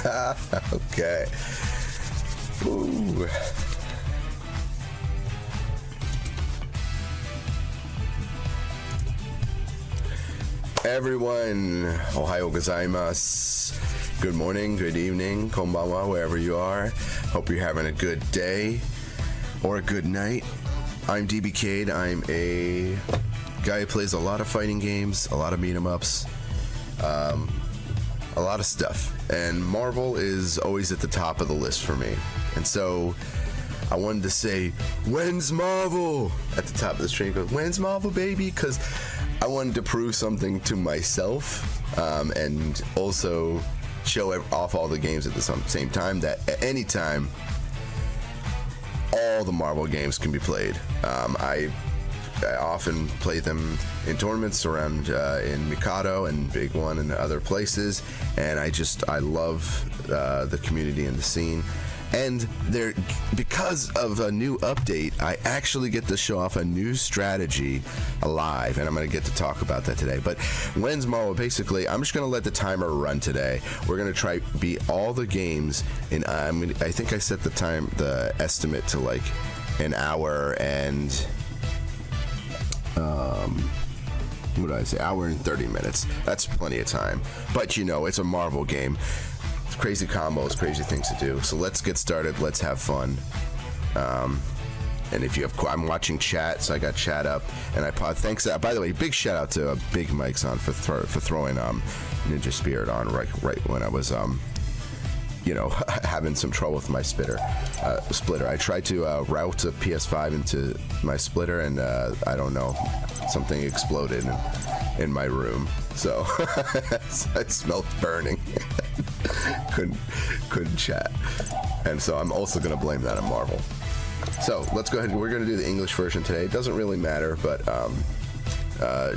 Okay. Ooh. Everyone, Ohayo gozaimasu. Good morning, good evening, konbanwa, wherever you are. Hope you're having a good day or a good night. I'm DBcade. I'm a guy who plays a lot of fighting games, a lot of beat-em-ups, a lot of stuff. And Marvel is always at the top of the list for me. And so I wanted to say, when's Marvel? At the top of the stream, goes, when's Marvel, baby? Because I wanted to prove something to myself, and also show off all the games at the same time, that at any time, all the Marvel games can be played. I often play them in tournaments around in Mikado and Big One and other places, and I love the community and the scene. And because of a new update, I actually get to show off a new strategy live, and I'm going to get to talk about that today. But when's Marvel? Basically, I'm just going to let the timer run today. We're going to try beat all the games, and I think I set the estimate to like an hour and what did I say? Hour and 30 minutes. That's plenty of time. But you know, it's a Marvel game. Crazy combos, crazy things to do. So let's get started. Let's have fun. And if you have, I'm watching chat, so I got chat up, and thanks. By the way, big shout out to Big Mike's on for throwing Ninja Spirit on right when I was having some trouble with my splitter. I tried to route a PS5 into my splitter, and I don't know, something exploded in my room. So I smelled burning. couldn't chat, and so I'm also going to blame that on Marvel. So let's go ahead. We're going to do the English version today. It doesn't really matter, but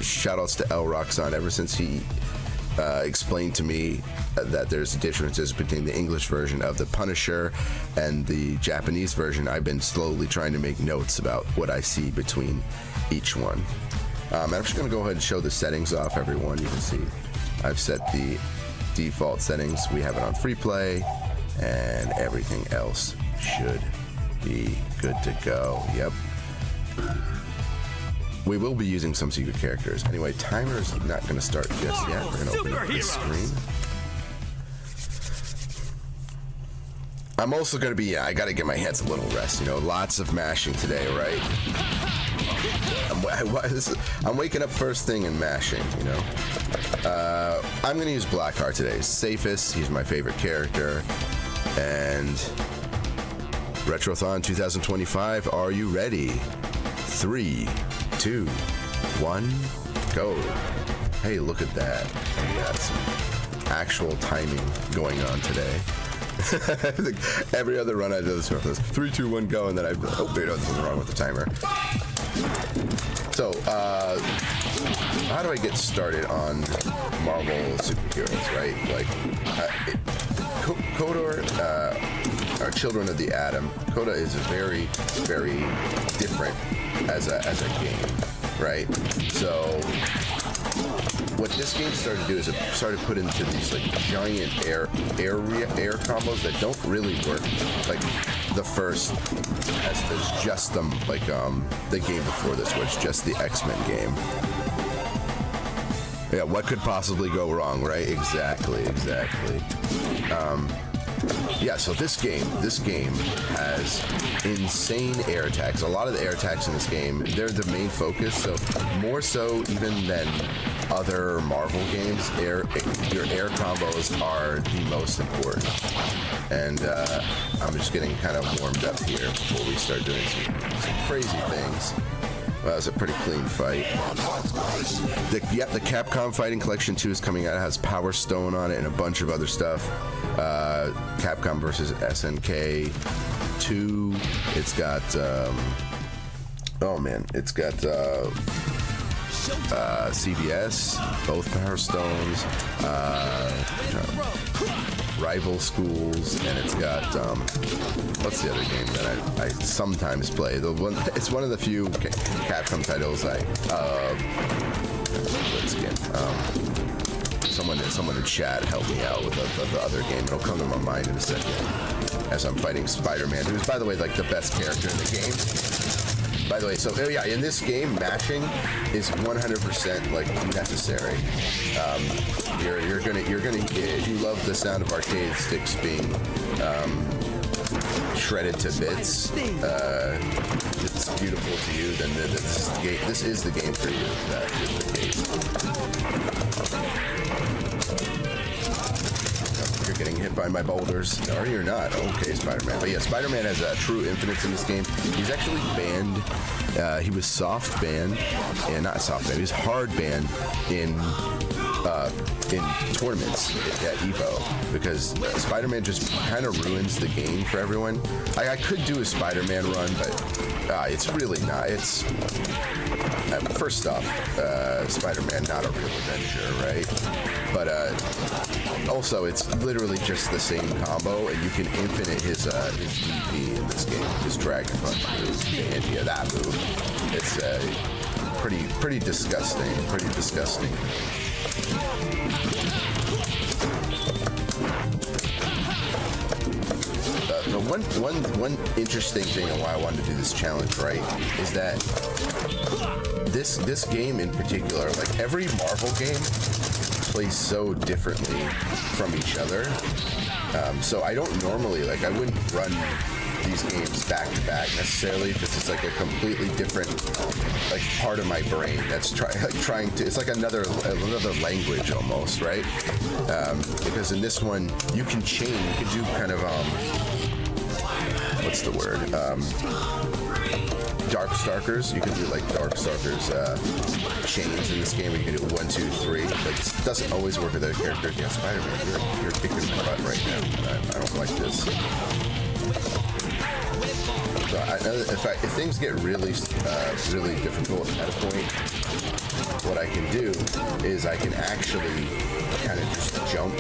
shout outs to El Roxon. Ever since he explained to me that there's differences between the English version of the Punisher and the Japanese version, I've been slowly trying to make notes about what I see between each one. I'm just going to go ahead and show the settings off, everyone. You can see I've set the default settings. We have it on free play, and everything else should be good to go. Yep. We will be using some secret characters. Anyway, timer's not going to start just yet. We're going to open up this screen. I'm also going to be, I got to give my hands a little rest. You know, lots of mashing today, right? I'm waking up first thing and mashing, you know. I'm going to use Blackheart today. Safest, he's my favorite character. And Retrothon 2025, are you ready? 3, 2, 1, go. Hey, look at that. We got some actual timing going on today. Every other run I do this was 3, 2, 1, go, and then wait, no, there's something wrong with the timer. So, how do I get started on Marvel superheroes, right? Like, Kodor, or Children of the Atom. Koda is very, very different as a game, right? So, what this game started to do is it started to put into these like giant air combos that don't really work. Like the first, as there's just them, like the game before this was just the X-Men game. Yeah, what could possibly go wrong, right? Exactly. Yeah, so this game has insane air attacks. A lot of the air attacks in this game, they're the main focus, so more so even than other Marvel games, your air combos are the most important. And I'm just getting kind of warmed up here before we start doing some crazy things. Well, that was a pretty clean fight. The Capcom Fighting Collection 2 is coming out. It has Power Stone on it and a bunch of other stuff. Capcom versus SNK 2. It's got, it's got CBS, both Power Stones, Rival Schools, and it's got what's the other game that I sometimes play? It's one of the few Capcom titles someone in chat help me out with the other game. It'll come to my mind in a second as I'm fighting Spider-Man, who's, by the way, like the best character in the game. By the way, so yeah, in this game, mashing is 100% like necessary. You're gonna if you love the sound of arcade sticks being shredded to bits, it's beautiful to you, then this is the game for you. That is the case. You're getting hit by my boulders, or you're not. Okay, Spider-Man. But yeah, Spider-Man has true infinites in this game. He's actually banned. He was soft banned, and not soft banned. He was hard banned in tournaments at EVO because Spider-Man just kind of ruins the game for everyone. I could do a Spider-Man run, but it's really not. It's first off, Spider-Man not a real adventure, right? But also, it's literally just the same combo, and you can infinite his DP in this game, his Dragon Punch move, and yeah, that move. It's pretty disgusting. Pretty disgusting. The one interesting thing and why I wanted to do this challenge, right, is that this game in particular, like every Marvel game, plays so differently from each other. So I don't normally, like, I wouldn't run these games back to back necessarily because it's like a completely different like part of my brain that's trying to, it's like another language almost, right? Because in this one you can chain, you can do kind of what's the word, dark starkers. You can do like dark starkers chains in this game. You can do 1, 2, 3. Like, it doesn't always work with other characters. Yeah, Spider-Man, you're kicking my butt right now. I don't like this. So if things get really difficult at a point, what I can do is I can actually kind of just jump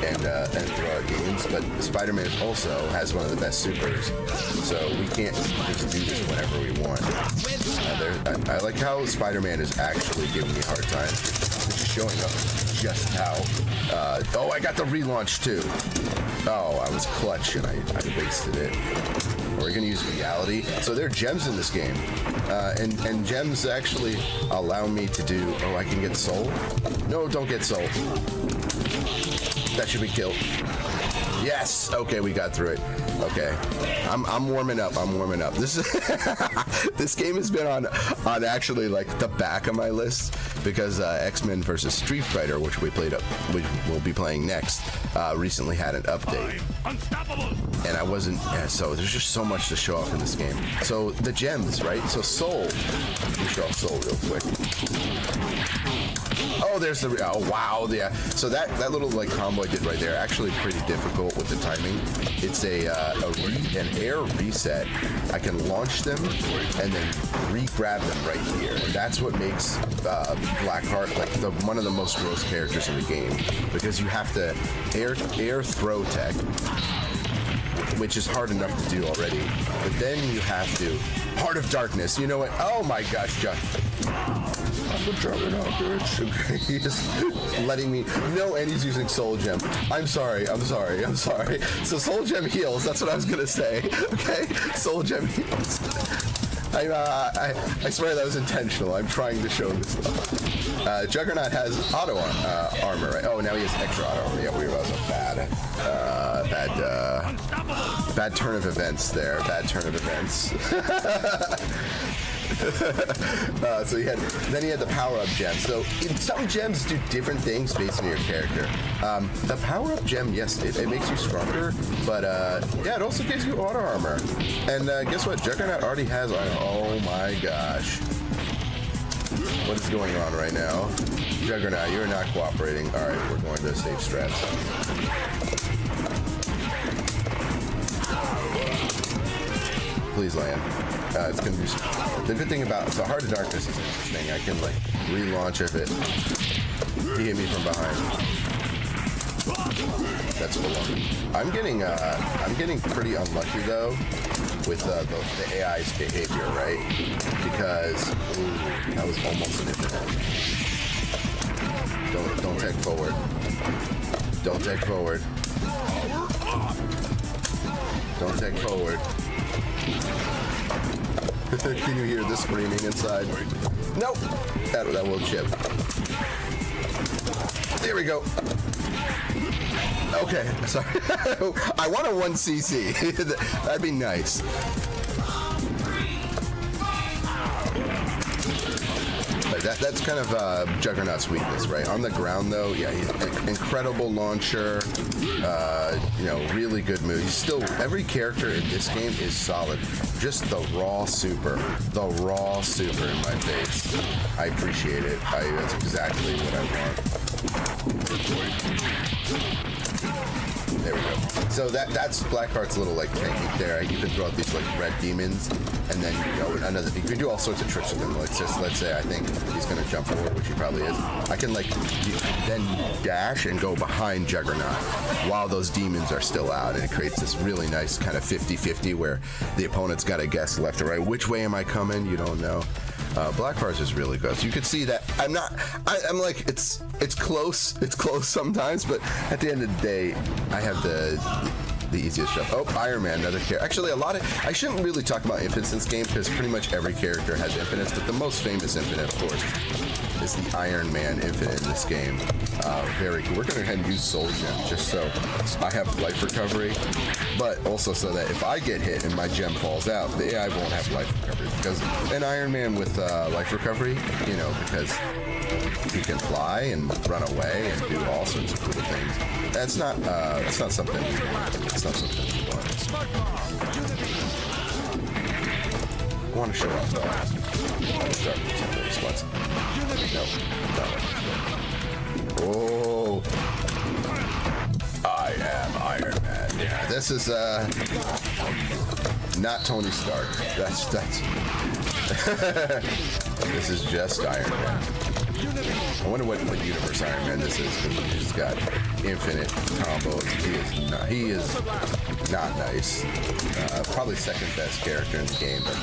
and throw out games. But Spider-Man also has one of the best supers, so we can't just do this whenever we want. I like how Spider-Man is actually giving me a hard time. It's just showing up just how. Oh, I got the relaunch too. Oh, I was clutch and I wasted it. We're gonna use reality. So there are gems in this game, and gems actually allow me to do. Oh, I can get soul. No, don't get soul. That should be killed. Yes. Okay, we got through it. Okay, I'm warming up. I'm warming up. This this game has been on actually like the back of my list because X-Men versus Street Fighter, which we'll be playing next, recently had an update. And I wasn't, so there's just so much to show off in this game. So the gems, right? So soul. Let me show off soul real quick. Oh, there's the, oh wow, yeah. So that little like combo I did right there, actually pretty difficult with the timing. It's an air reset. I can launch them and then re-grab them right here. And that's what makes Blackheart like one of the most gross characters in the game, because you have to air throw tech, which is hard enough to do already. But then you have to Heart of Darkness. You know what? Oh my gosh, John. I'm the Juggernaut, bitch. Okay, he's just letting me know, and he's using Soul Gem. I'm sorry. So Soul Gem heals. That's what I was gonna say. Okay, Soul Gem heals. I swear that was intentional. I'm trying to show this stuff. Juggernaut has auto armor, right? Oh, now he has extra auto armor. Yeah, that was a bad turn of events there. Bad turn of events. So he had the power-up gem. So some gems do different things based on your character. The power-up gem, yes, it makes you stronger, but yeah, it also gives you auto armor. And guess what? Juggernaut already has auto. Oh my gosh. What is going on right now? Juggernaut, you're not cooperating. All right, we're going to safe strats. Please land. It's gonna be. The good thing about the Heart of Darkness is interesting. I can like relaunch if he hit me from behind. That's cool. I'm getting pretty unlucky though with the AI's behavior, right? Because that was almost an infinite. Don't take forward. Don't take forward. Don't take forward. Can you hear the screaming inside? Nope. That will chip. There we go. Okay, sorry. I want a 1cc. That'd be nice. But that's kind of Juggernaut's weakness, right? On the ground, though, yeah, he's an incredible launcher. You know, really good move. He's still, every character in this game is solid. Just the raw super in my face. I appreciate it. That's exactly what I want. There we go. So that's Blackheart's little like technique there. You can throw out these like red demons, and then you can do all sorts of tricks with them. Like just let's say I think he's gonna jump forward, which he probably is. I can like then dash and go behind Juggernaut while those demons are still out, and it creates this really nice kind of 50-50 where the opponent's got to guess left or right. Which way am I coming? You don't know. Blackheart is really good. So you can see that I'm like it's close. It's close sometimes, but at the end of the day, I have the easiest job. Oh, Iron Man, another character. Actually, I shouldn't really talk about infinites in this game because pretty much every character has infinites, but the most famous infinite, of course, is the Iron Man infinite in this game. Very cool. We're going to go ahead and use Soul Gem just so I have life recovery, but also so that if I get hit and my gem falls out, the AI won't have life recovery, because an Iron Man with life recovery, you know, because he can fly and run away and do all sorts of cool things. That's not something we want. It's not something we want. I want to show off though. Start with some of those spots. No. Oh, I am Iron Man. Yeah, this is not Tony Stark. That's this is just Iron Man. I wonder what universe Iron Man this is, because he's got infinite combos. He is not nice. Probably second best character in the game, but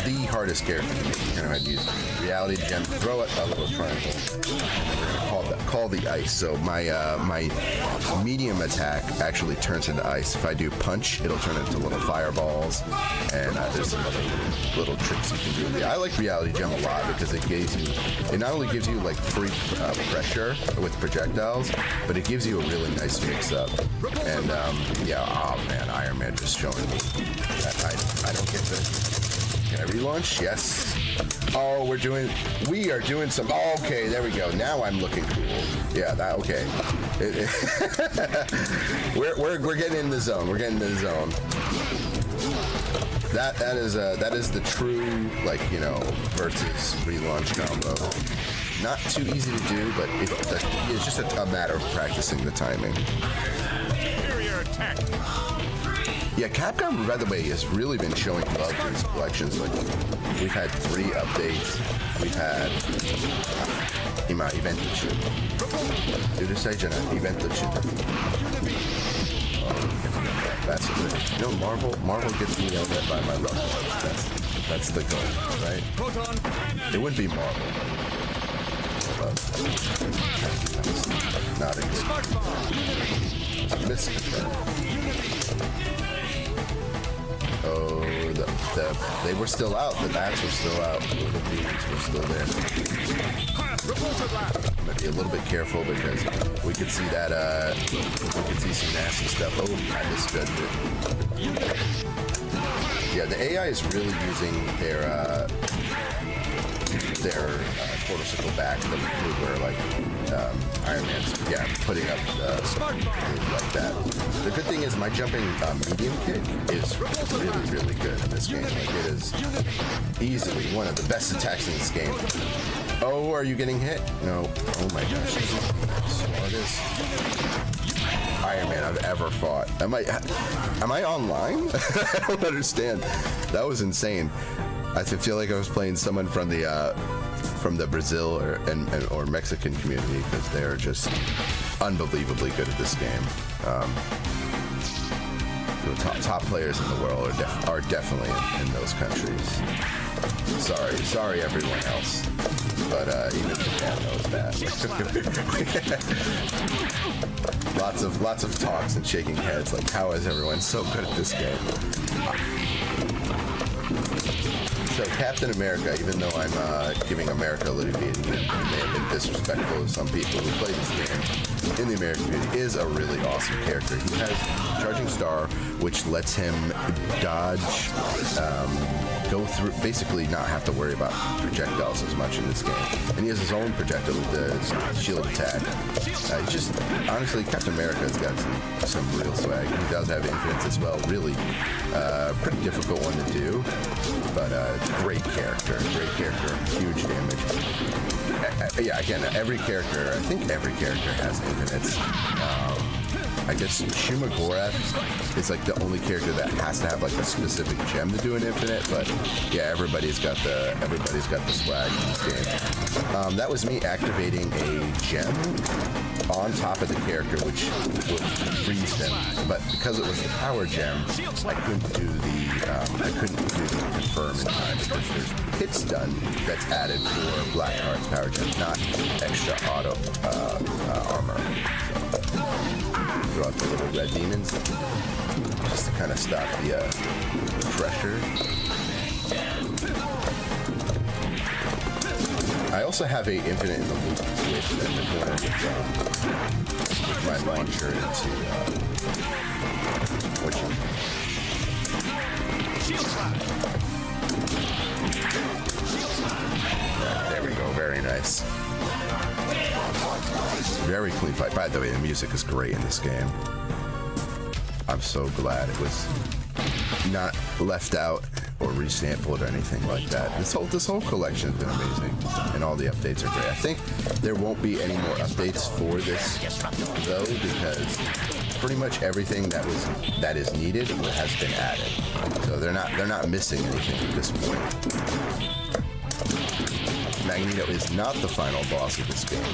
the hardest character to make. You're gonna have to use reality gem, throw it a little triangle, and then we're gonna call the ice. So my medium attack actually turns into ice. If I do punch, it'll turn into little fireballs, and there's some other little tricks you can do. I like reality gem a lot because it not only gives you like free pressure with projectiles, but it gives you a really nice mix-up. And yeah, oh man, Iron Man just showing me that I don't get the. Can I relaunch? Yes. Oh, we are doing some. Oh, okay, there we go. Now I'm looking cool. Yeah, okay. We're getting in the zone. We're getting in the zone. That is the true, like, you know, versus relaunch combo. Not too easy to do, but it's just a matter of practicing the timing. Yeah, Capcom, by the way, has really been showing love to these collections. Like, we've had 3 updates. We've had event shoot. Event shoot. That's it. You know, Marvel gets me yelled at by my love. That's the goal, right? It wouldn't be Marvel. Not a good miscontrol. Oh, they were still out. The bats were still out. The demons were still there. I'm gonna be a little bit careful because we could see that. We could see some nasty stuff. Oh, I misjudged it. Yeah, the AI is really using their quarter-circle back, the move where like Iron Man's putting up like that. The good thing is my jumping medium kick is really, really good in this game. Like, it is easily one of the best attacks in this game. Oh, are you getting hit? No. Oh my gosh. This is the smartest Iron Man I've ever fought. Am I online? I don't understand. That was insane. I feel like I was playing someone from the Brazil or Mexican community, because they are just unbelievably good at this game. The top players in the world are definitely in those countries. Sorry everyone else. but even Japan knows that. lots of talks and shaking heads, like, how is everyone so good at this game? So Captain America, even though I'm giving America a little bit, it may have been disrespectful to some people who play this game in the American community, is a really awesome character. He has Charging Star, which lets him dodge, go through, basically not have to worry about projectiles as much in this game. And he has his own projectile with the shield attack. Just, honestly, Captain America's got some real swag. He does have infinites as well, really pretty difficult one to do, but great character, huge damage. Yeah, again, every character, I think every character has infinites. I guess Shuma Gorath is like the only character that has to have like a specific gem to do an infinite, but yeah, everybody's got the swag in this game. That was me activating a gem on top of the character, which would freeze them. But because it was the power gem, I couldn't do the confirm in time, because there's hit stun that's added for Blackheart's power gem, not extra auto armor. Throw out the little red demons just to kind of stop the pressure. I also have a infinite in the loop with my launcher into there we go, very nice. Very clean fight. By the way, the music is great in this game. I'm so glad it was not left out or resampled or anything like that. This whole collection has been amazing, and all the updates are great. I think there won't be any more updates for this though, because pretty much everything that is needed has been added. So they're not missing anything at this point. Magneto is not the final boss of this game.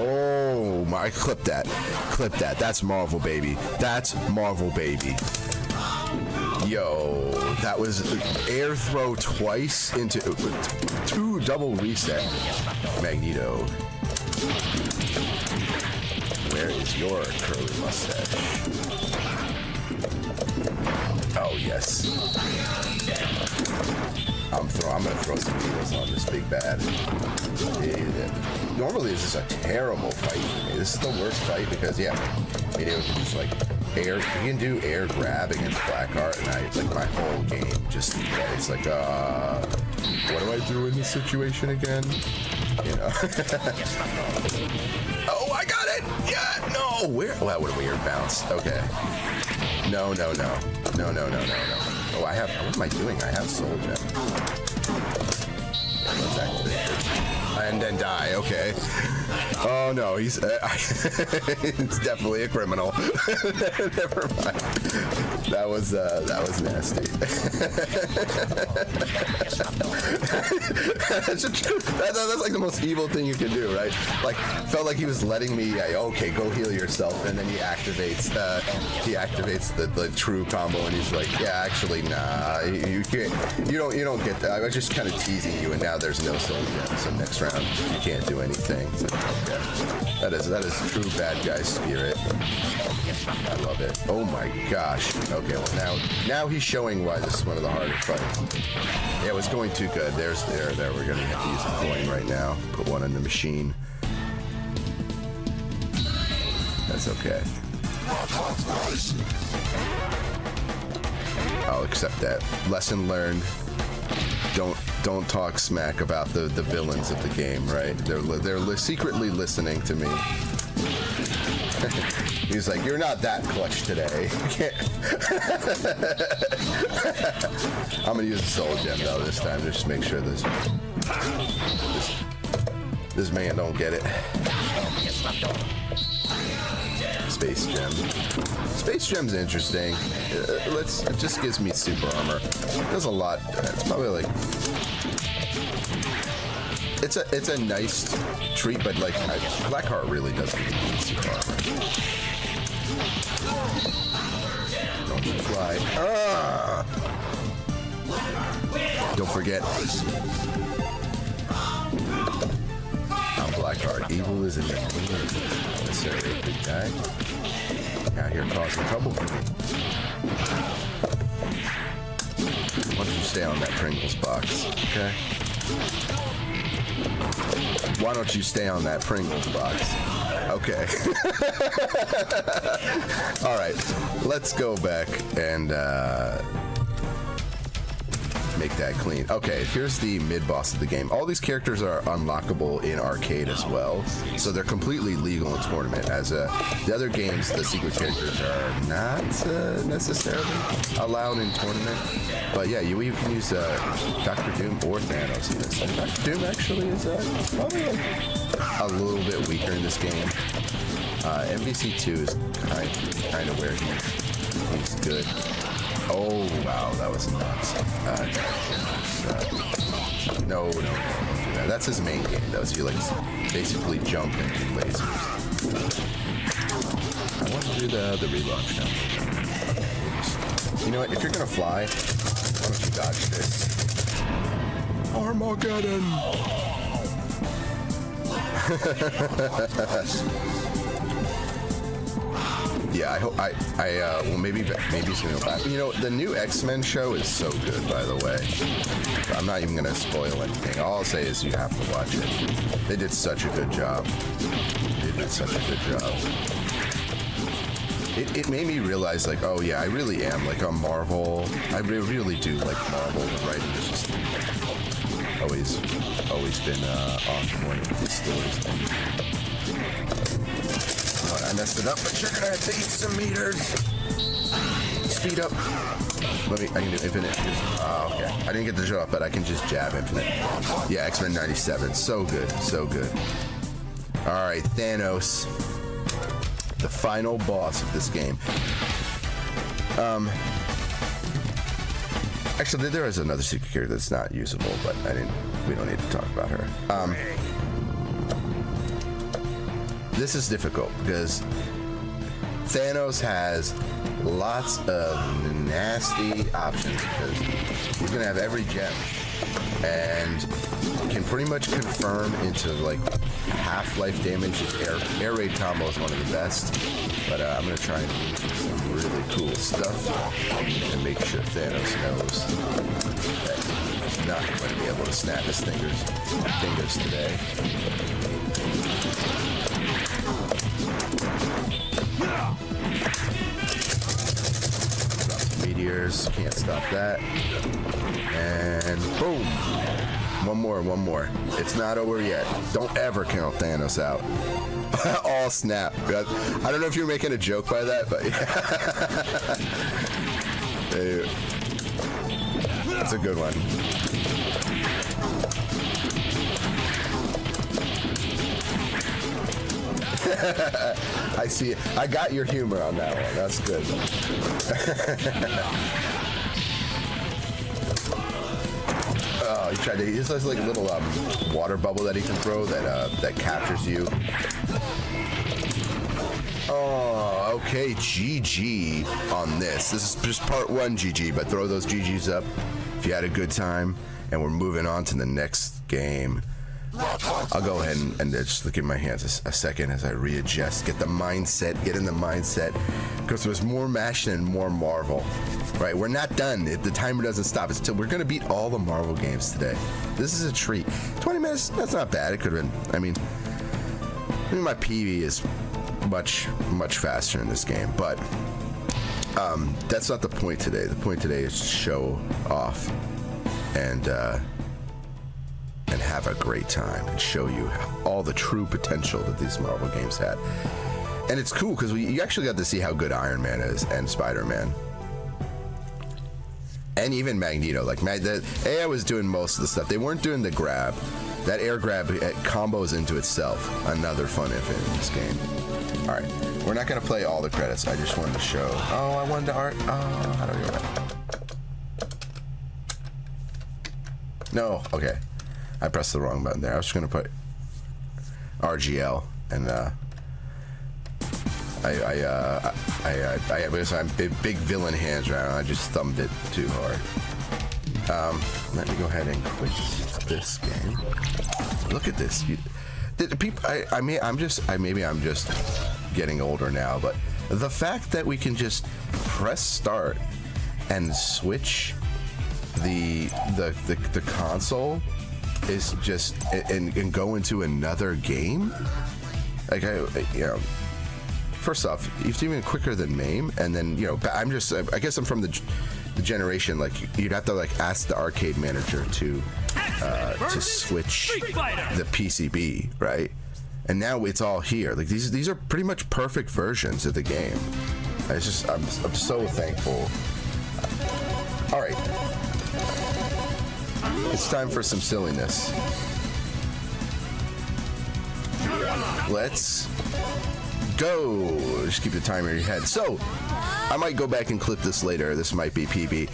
Oh my, clip that. That's Marvel, baby. Yo, that was air throw twice into 2 double reset. Magneto, where is your curly mustache? Oh yes. I'm gonna throw some needles on this big bad. Normally this is a terrible fight for me. This is the worst fight because Magneto can just like you can do air grab against Blackheart, and my whole game just it's like what do I do in this situation again? You know. Oh, I got it! Yeah, no! Where? Oh, that would have weird bounce. Okay. No. Oh, I have. What am I doing? I have Soul Gem. Yeah, let's activate it. And then die. Okay. Oh no, he's it's definitely a criminal. Never mind. That was nasty. that's like the most evil thing you can do, right? Like, felt like he was letting me. Okay, go heal yourself, and then he activates the true combo, and he's like, yeah, actually, nah, you can't. You don't get that. I was just kind of teasing you, and now there's no soul gem. So next round, you can't do anything. So, okay. That is true bad guy spirit. I love it. Oh my gosh. Okay, well now he's showing why this is one of the hardest fights. Yeah, it was going too good. There. We're gonna have to use a coin right now. Put one in the machine. That's okay. I'll accept that. Lesson learned. Don't talk smack about the villains of the game, right? They're secretly listening to me. He's like, you're not that clutch today. I'm gonna use the Soul Gem though this time, just to make sure this man don't get it. Space Gem. Space Gem's interesting. It just gives me super armor. It does a lot. It's probably like it's a nice treat, but like Blackheart really doesn't need super armor. Don't you fly. Don't forget, I'm Blackheart. Evil is in the name. Necessarily a good guy. Out here causing trouble for me. Why don't you stay on that Pringles box, okay? Why don't you stay on that Pringles box? Okay. All right, let's go back and make that clean. Okay, here's the mid-boss of the game. All these characters are unlockable in arcade as well, so they're completely legal in tournament. As the other games, the secret characters are not necessarily allowed in tournament. But yeah, you can use Dr. Doom or Thanos in this. And Dr. Doom actually is probably like a little bit weaker in this game. MVC2 is kind of where he's good. Oh, wow, that was nuts. No, don't do that. That's his main game, though. So you, like, basically jump and do lasers. I want to do the relaunch now. You know what? If you're going to fly, why don't you dodge this? Armageddon! Yeah, I hope well, maybe it's gonna go back. You know, the new X-Men show is so good, by the way. I'm not even gonna spoil anything. All I'll say is you have to watch it. They did such a good job. It made me realize, like, oh yeah, I really am like a Marvel. I really do like Marvel. The writing is just always been on point with these stories. I messed it up, but you're gonna have to eat some meters. Speed up. I can do infinite. Oh, okay. I didn't get the show up, but I can just jab infinite. Yeah, X-Men 97. So good, so good. All right, Thanos, the final boss of this game. Actually, there is another secret character that's not usable, but we don't need to talk about her. This is difficult because Thanos has lots of nasty options because he's gonna have every gem and can pretty much confirm into like half-life damage. His air raid combo is one of the best, but I'm gonna try and do some really cool stuff and make sure Thanos knows that he's not going to be able to snap his fingers today. Drop some meteors, can't stop that. And boom! One more. It's not over yet. Don't ever count Thanos out. All snap. I don't know if you're making a joke by that, but yeah. That's a good one. I see it. I got your humor on that one. That's good. Oh, he tried to. He just has like a little water bubble that he can throw that captures you. Oh, okay. GG on this. This is just part one. GG, but throw those GGs up if you had a good time. And we're moving on to the next game. I'll go ahead and just look at my hands a second as I readjust, get in the mindset, because there's more MASH and more Marvel, right? We're not done. The timer doesn't stop. It's till we're going to beat all the Marvel games today. This is a treat. 20 minutes, that's not bad. It could have been, I mean my PV is much faster in this game, but that's not the point today. The point today is to show off and have a great time and show you all the true potential that these Marvel games had. And it's cool because you actually got to see how good Iron Man is and Spider-Man. And even Magneto. Like, AI was doing most of the stuff. They weren't doing the grab. That air grab, it combos into itself. Another fun infinite in this game. All right. We're not going to play all the credits. I just wanted to show. Oh, I wanted to art. Oh, how do I do that? No. Okay. I pressed the wrong button there. I was just going to put RGL and because I'm big villain hands right now. I just thumbed it too hard. Let me go ahead and quit this game. Look at this. Maybe I'm just getting older now, but the fact that we can just press start and switch the console is just and go into another game. Like first off, it's even quicker than MAME, and then I guess I'm from the generation, like you'd have to like ask the arcade manager to switch the PCB, right? And now it's all here. Like these are pretty much perfect versions of the game. I'm so thankful. All right, it's time for some silliness. Let's go. Just keep the timer in your head. So I might go back and clip this later. This might be PB.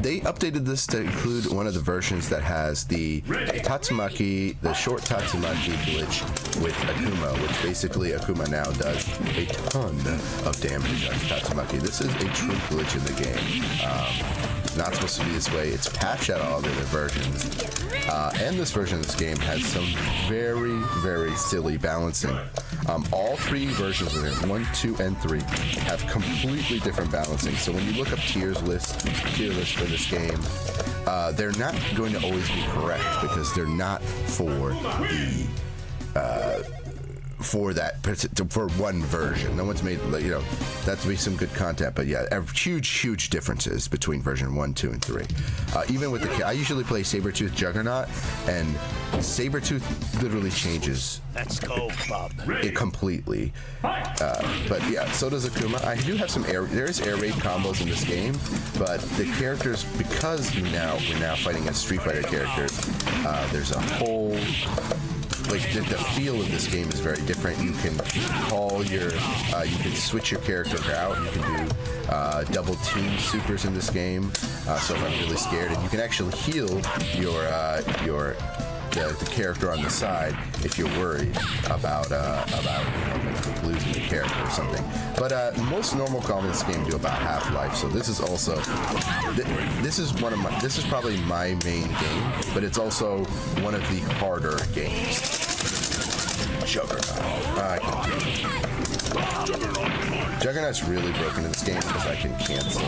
They updated this to include one of the versions that has the Tatsumaki, the short Tatsumaki glitch with Akuma, which basically Akuma now does a ton of damage on Tatsumaki. This is a true glitch in the game. Not supposed to be this way. It's patched out all the other versions. And this version of this game has some very, very silly balancing. All three versions of it, 1, 2, and 3, have completely different balancing. So when you look up tier list for this game, they're not going to always be correct because they're not for the for one version. No one's made, that's be some good content, but yeah, huge differences between version 1, 2, and 3. Even with I usually play Sabretooth Juggernaut, and Sabretooth literally changes it completely. But yeah, so does Akuma. I do have some there's air raid combos in this game, but the characters, because we're now fighting as Street Fighter characters, there's a whole the feel of this game is very different. You can call you can switch your character out. You can do double team supers in this game. So if I'm really scared, and you can actually heal the character on the side if you're worried about losing the character or something. But most normal combos in this game do about half life. So this is also this is probably my main game, but it's also one of the harder games. Juggernaut. Juggernaut's really broken in this game because I can cancel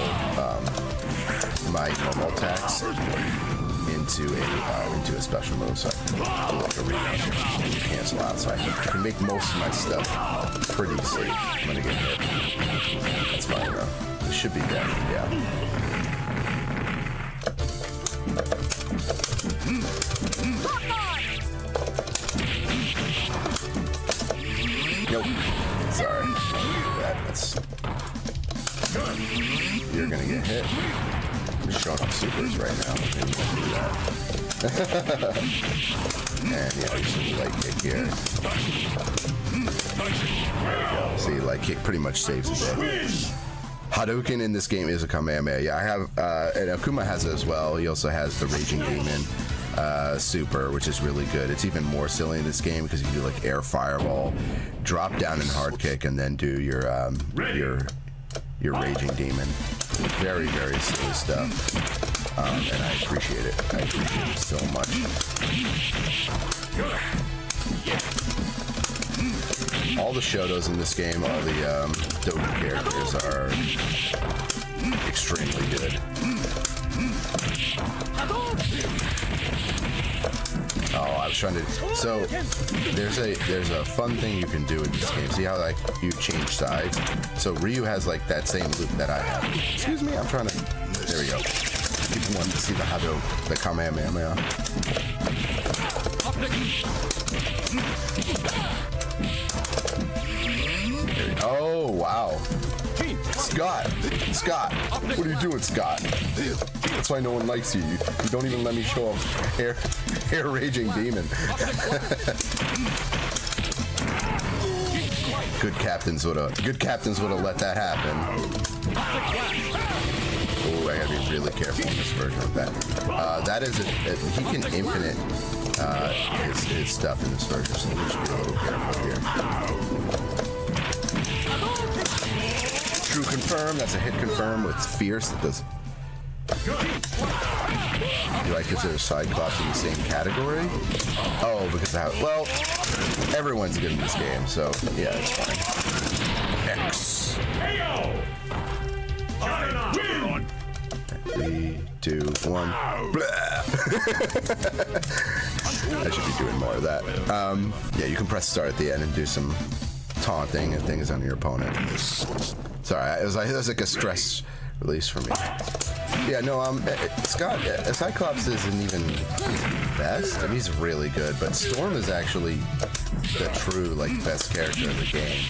my normal attacks into a special move, so I can do like a rematch and cancel out, so I can make most of my stuff pretty safe. I'm gonna get hit. That's fine though. This should be dead. Yeah. Nope. Sorry. You're gonna get hit. I'm showing off supers right now. Maybe don't do that. And yeah, you should light kick here. There we go. See, light kick pretty much saves the day. Hadouken in this game is a Kamehameha. Yeah, I have, and Akuma has it as well. He also has the Raging Demon super, which is really good. It's even more silly in this game because you can do like air fireball, drop down in hard kick, and then do your Raging Demon. Very, very silly stuff. And I appreciate it. I appreciate it so much. All the Shotos in this game, all the Dogen characters are extremely good. Oh, I was trying to. So there's a fun thing you can do in this game. See how like you change sides? So Ryu has like that same loop that I have. Excuse me, I'm trying to. There we go. People want to see the Hadouken, the Kamehameha. Oh wow. Scott, what are you doing, Scott? That's why no one likes you. You don't even let me show up air Raging Demon. Good captains would have let that happen. Oh, I gotta be really careful in this version of that. That is he can infinite his stuff in this version, so we should be a little careful here. True confirm, that's a hit confirm with fierce. That does Do I consider Cyclops in the same category? Oh, because well, everyone's good in this game, so yeah, it's fine. X. 3, 2, 1. I should be doing more of that. Yeah, you can press start at the end and do some taunting and things on your opponent. Sorry, it was like a stress release for me. Yeah, no, Scott, Cyclops isn't even the best. I mean, he's really good, but Storm is actually the true, like, best character in the game.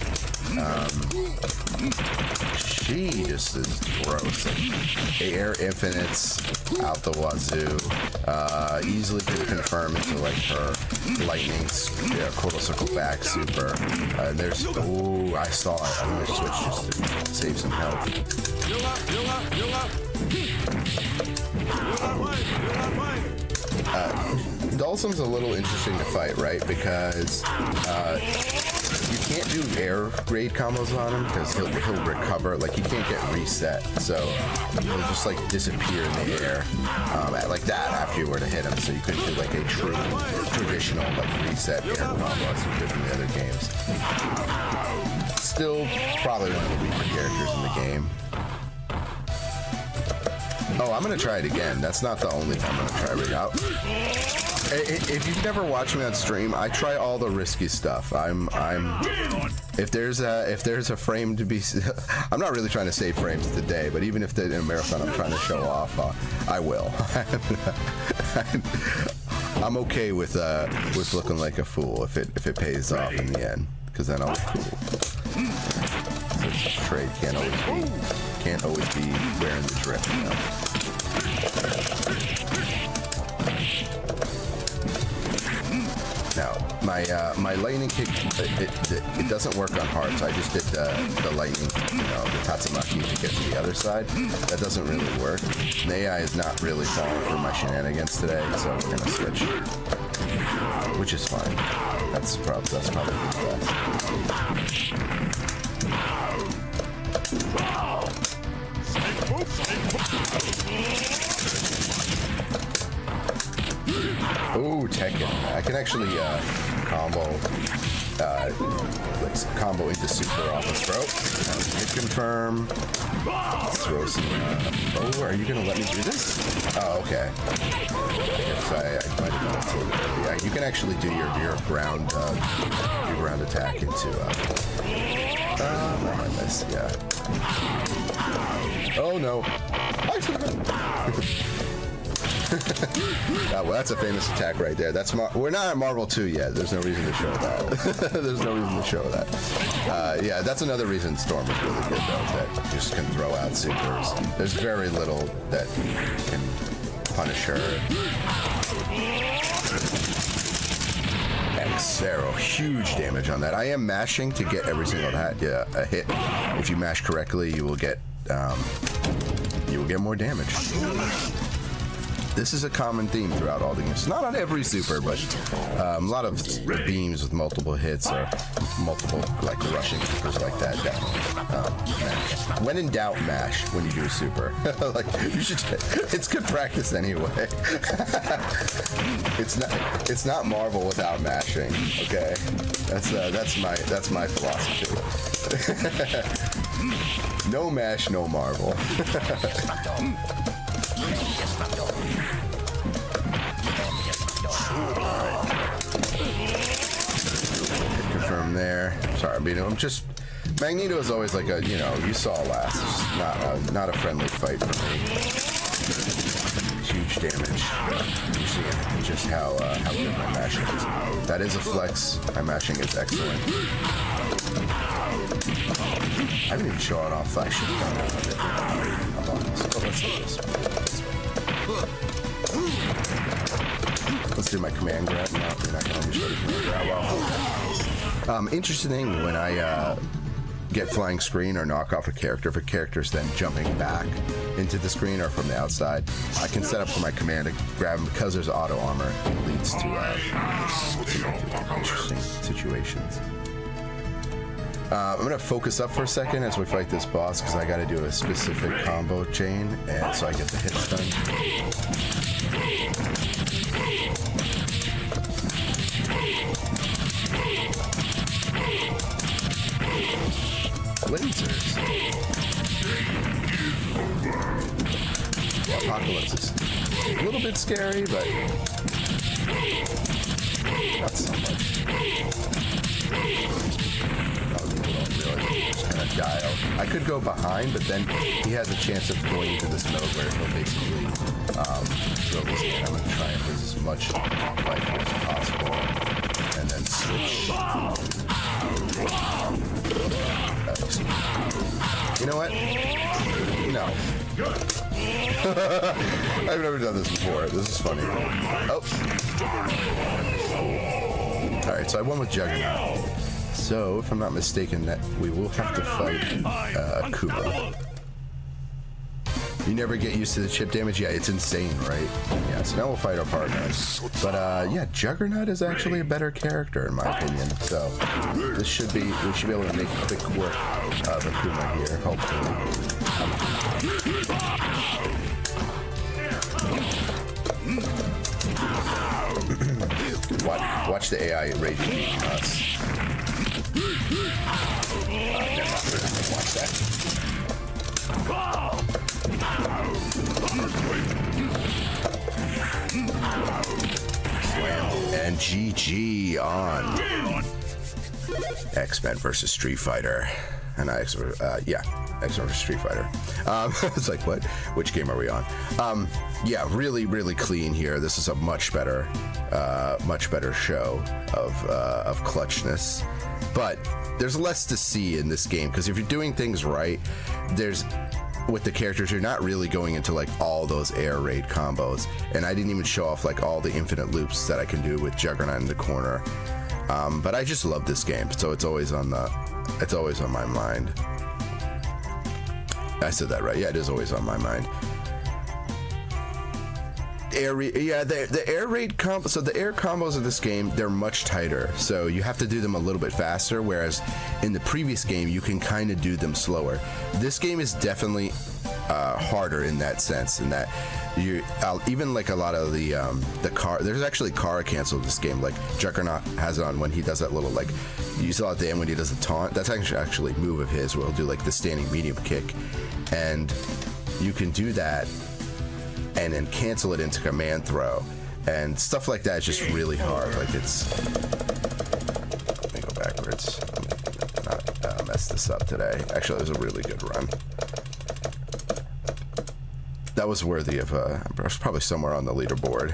She just is gross. Like, air infinites out the wazoo. Easily can confirm into, like, her lightning quarter circle back super. There's, ooh, I saw it. I'm gonna switch just to save some health. Dhalsim's a little interesting to fight, right? Because you can't do air grade combos on him because he'll recover. Like, he can't get reset, so he'll just like disappear in the air like that after you were to hit him. So you couldn't do like a true traditional like reset air combo as you could in the other games. Still probably one of the weaker characters in the game. Oh, I'm gonna try it again. That's not the only time I'm gonna try it out. If you've never watched me on stream, I try all the risky stuff. If there's a frame to be, I'm not really trying to save frames today, but even if in a marathon I'm trying to show off, I will. I'm okay with looking like a fool if it pays off in the end, because then I'll look cool. So trade can't always be wearing the drip, you know? Now, my lightning kick, it doesn't work on hard, so I just did the lightning, the Tatsumaki to get to the other side. That doesn't really work. The AI is not really falling for my shenanigans today, so we're gonna switch, which is fine. That's probably the best. Ooh, Tekken. I can actually combo into super off a throw. Hit confirm. Throw some. Oh, are you gonna let me do this? Oh, okay. I might have done it. Yeah, you can actually do your ground attack into. I missed. Yeah. Oh no. Well, that's a famous attack right there. We're not at Marvel 2 yet. There's no reason to show that. There's no reason to show that. Yeah, that's another reason Storm is really good, though, that you just can throw out supers. There's very little that can punish her. X-Arrow, huge damage on that. I am mashing to get every single a hit. If you mash correctly, you will get more damage. This is a common theme throughout all the games. Not on every super, but a lot of beams with multiple hits or multiple like rushing supers like that. Definitely mash. When in doubt, mash when you do a super. Like you should. It's good practice anyway. It's not Marvel without mashing. Okay, that's my philosophy. No mash, no Marvel. Confirm there. Sorry, I'm just. Magneto is always like a, you saw last. It's not a friendly fight for me. Huge damage. You see just how good my mashing is. That is a flex. My mashing is excellent. I didn't even show it off. I should have done it. Let's do this. Let's do my command grab. No, you're not going to show the command grab. Well, interesting when I get flying screen or knock off a character, if a character's then jumping back into the screen or from the outside, I can set up for my command to grab him because there's auto armor. It leads to interesting situations. I'm gonna focus up for a second as we fight this boss because I gotta do a specific combo chain, and so I get the hits done. Lasers. Apocalypse is a little bit scary, but not so much. Just kind of dial. I could go behind, but then he has a chance of going into this mode where he'll basically throw this in. I'm going to try and lose as much life as possible, and then switch. You know what? No. I've never done this before. This is funny. Oh. Alright, so I won with Juggernaut. So, if I'm not mistaken, that we will have to fight Kuma. You never get used to the chip damage? Yeah, it's insane, right? Yeah, so now we'll fight our partners. But, yeah, Juggernaut is actually a better character, in my opinion. So, we should be able to make quick work of Akuma here, hopefully. Watch the AI raging us. Watch that. And GG on X-Men versus Street Fighter. And yeah, X-Men versus Street Fighter. It's like, what? Which game are we on? Yeah, really, really clean here. This is a much better show of clutchness. But there's less to see in this game because if you're doing things right, with the characters, you're not really going into like all those air raid combos. And I didn't even show off like all the infinite loops that I can do with Juggernaut in the corner. But I just love this game, so it's always on my mind. I said that right. Yeah, it is always on my mind. The air raid combo. So the air combos of this game, they're much tighter. So you have to do them a little bit faster. Whereas in the previous game, you can kind of do them slower. This game is definitely harder in that sense. In that even like a lot of the car. There's actually car cancel in this game. Like Juggernaut has it on when he does that little like. You saw at the end when he does a taunt. That's actually a move of his where he'll do like the standing medium kick, and you can do that. And then cancel it into command throw, and stuff like that is just really hard. Like it's. Let me go backwards. Not mess this up today. Actually, it was a really good run. That was worthy of I was probably somewhere on the leaderboard.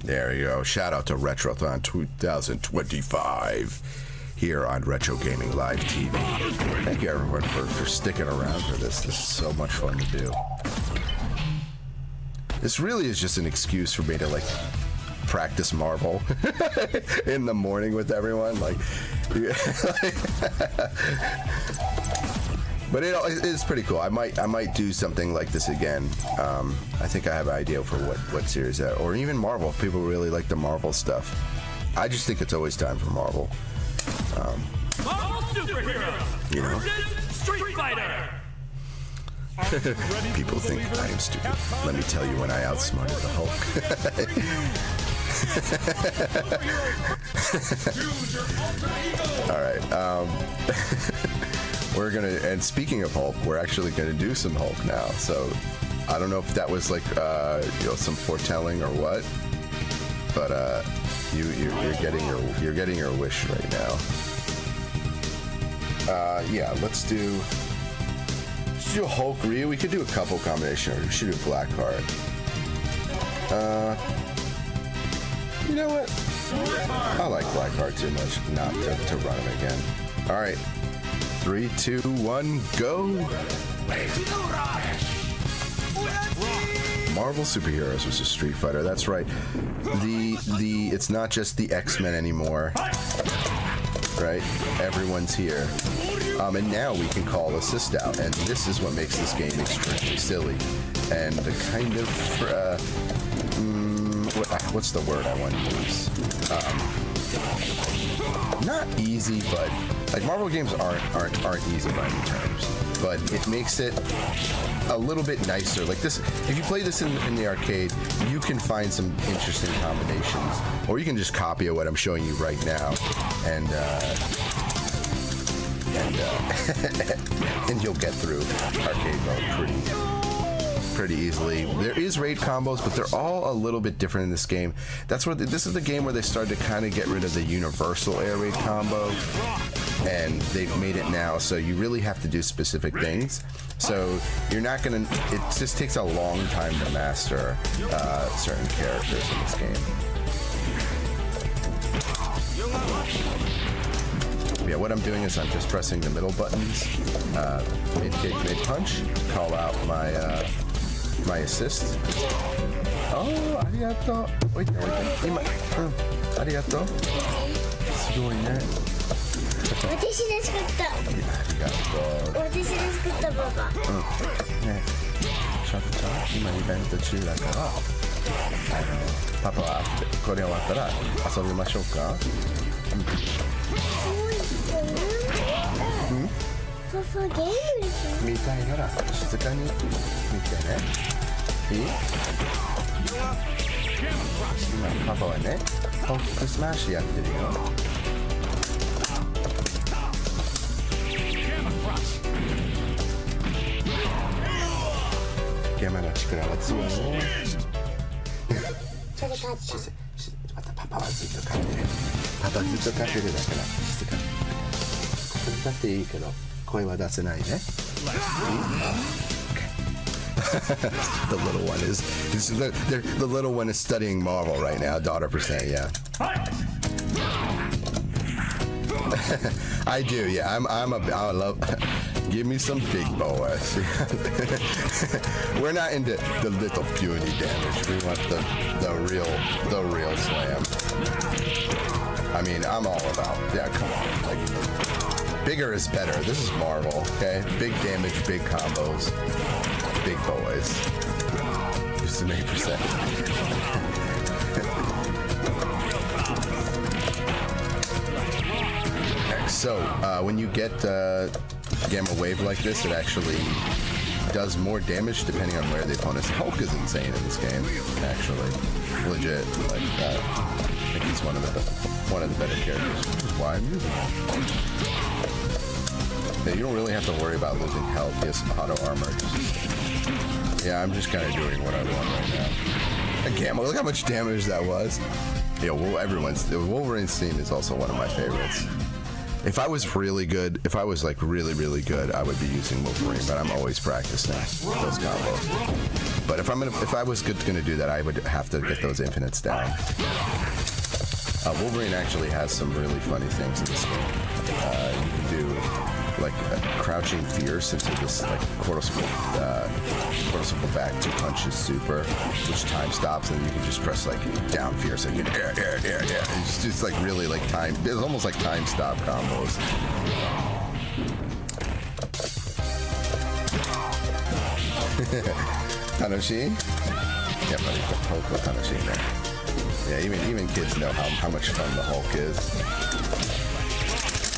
There you go. Shout out to Retrothon 2025. Here on Retro Gaming Live TV. Thank you everyone for sticking around for this. This is so much fun to do. This really is just an excuse for me to like practice Marvel in the morning with everyone. Like, but it's pretty cool. I might do something like this again. I think I have an idea for what series that, or even Marvel. If people really like the Marvel stuff. I just think it's always time for Marvel. Marvel superheroes, you know, Street Fighter. People think I am stupid. Let me tell you when I outsmarted the Hulk. All right, we're gonna. And speaking of Hulk, we're actually gonna do some Hulk now. So I don't know if that was like some foretelling or what, but you're getting your wish right now. Yeah, let's do Hulk Ryu. We could do a couple combination. We should do Blackheart. You know what? I like Blackheart too much not to run him again. All right, 3, 2, 1, go. Marvel superheroes versus Street Fighter. That's right. It's not just the X-Men anymore. Right? Everyone's here. And now we can call assist out, and this is what makes this game extremely silly. And the kind of what's the word I want to use? Not easy, but like Marvel games aren't easy by any terms. But it makes it a little bit nicer. Like this, if you play this in the arcade, you can find some interesting combinations, or you can just copy what I'm showing you right now, and and you'll get through arcade mode pretty easily. There is raid combos, but they're all a little bit different in this game. That's where this is the game where they started to kind of get rid of the universal air raid combo, and they've made it now so you really have to do specific things. So you're not gonna. It just takes a long time to master certain characters in this game. Yeah, what I'm doing is I'm just pressing the middle buttons, mid kick, mid punch, call out my my assist. Oh, arigato. Wait,今、arigato. すごいね。私で作った。ありがとう。私で作ったパパ。ね、ちょっと今イベント中だから、パパはこれ終わったら遊びましょうか。パパゲームですよ。見たいなら静かに見てね。いい？今パパはね、ホックスマッシュやってるよ。山の力は強いね。それ勝った。またパパはずっと勝ってる。パパずっと勝ってるだから静かに。だっていいけど声は出せないね。The little one is the little one is studying Marvel right now. $1%, yeah. I do, yeah. I love. Give me some big boys. We're not into the little puny damage. We want the real slam. I mean, I'm all about. Yeah, come on. Like, bigger is better. This is Marvel, okay? Big damage, big combos, big boys. Just an 8%. So, when you get Gamma Wave like this, it actually does more damage depending on where the opponent's. Hulk is insane in this game, actually. Legit. Like, I think he's one of the better characters, which is why I'm using him. Yeah, you don't really have to worry about losing health. He has auto armor. Yeah, I'm just kind of doing what I want right now. And Gamma, look how much damage that was. Yeah, well, Wolverine's theme is also one of my favorites. If I was really good, if I was like really good, I would be using Wolverine, but I'm always practicing those combos. But if I was gonna do that, I would have to get those infinites down. Wolverine actually has some really funny things in this game. You can do like crouching fierce into this like quarter circle back 2 punches super, which time stops, and you can just press like down fierce and you can air. It's just like really like time. It's almost like time stop combos. Tanoshi? Yeah, buddy, Hulk Tanoshi there. Yeah, even kids know how much fun the Hulk is.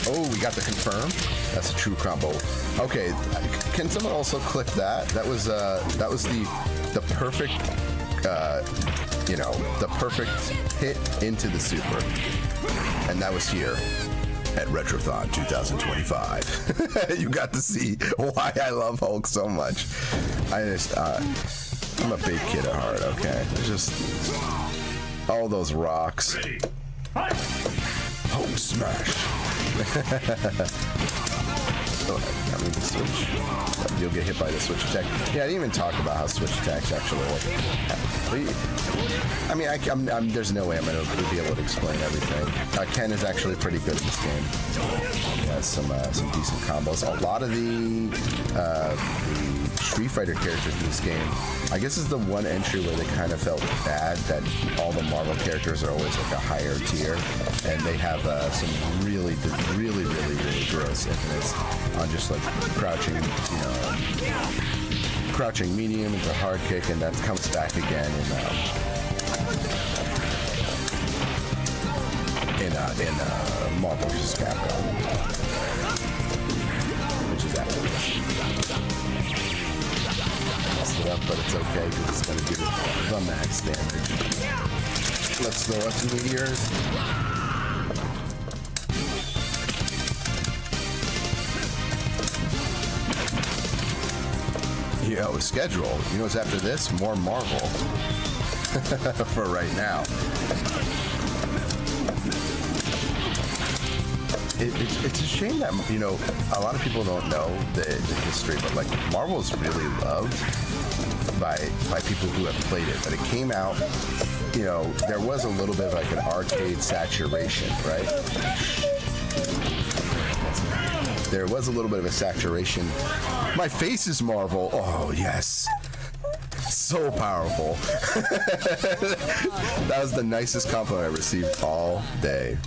Oh, we got the confirm. That's a true combo. Okay, can someone also clip that? That was the perfect, the perfect hit into the super, and that was here at Retrothon 2025. You got to see why I love Hulk so much. I'm a big kid at heart. Okay, just all those rocks. Hulk smash. I mean, the switch. You'll get hit by the switch attack. Yeah, I didn't even talk about how switch attacks actually work. I mean, there's no way I'm going to be able to explain everything. Ken is actually pretty good at this game. He has some decent combos. A lot of the Street Fighter characters in this game, I guess, is the one entry where they kind of felt bad that all the Marvel characters are always like a higher tier, and they have some really gross infinites on just like crouching medium into hard kick, and that comes back again in in Marvel vs. Capcom, which is after this. Messed it up, but it's okay because it's going to give it the max damage. Let's throw up some meteors. Yeah, with schedule. You know what's after this? More Marvel. For right now. It's a shame that, you know, a lot of people don't know the history, but like Marvel is really loved by people who have played it. But it came out, you know, there was a little bit of like an arcade saturation, right? There was a little bit of a saturation. My face is Marvel. Oh, yes. So powerful. That was the nicest compliment I received all day.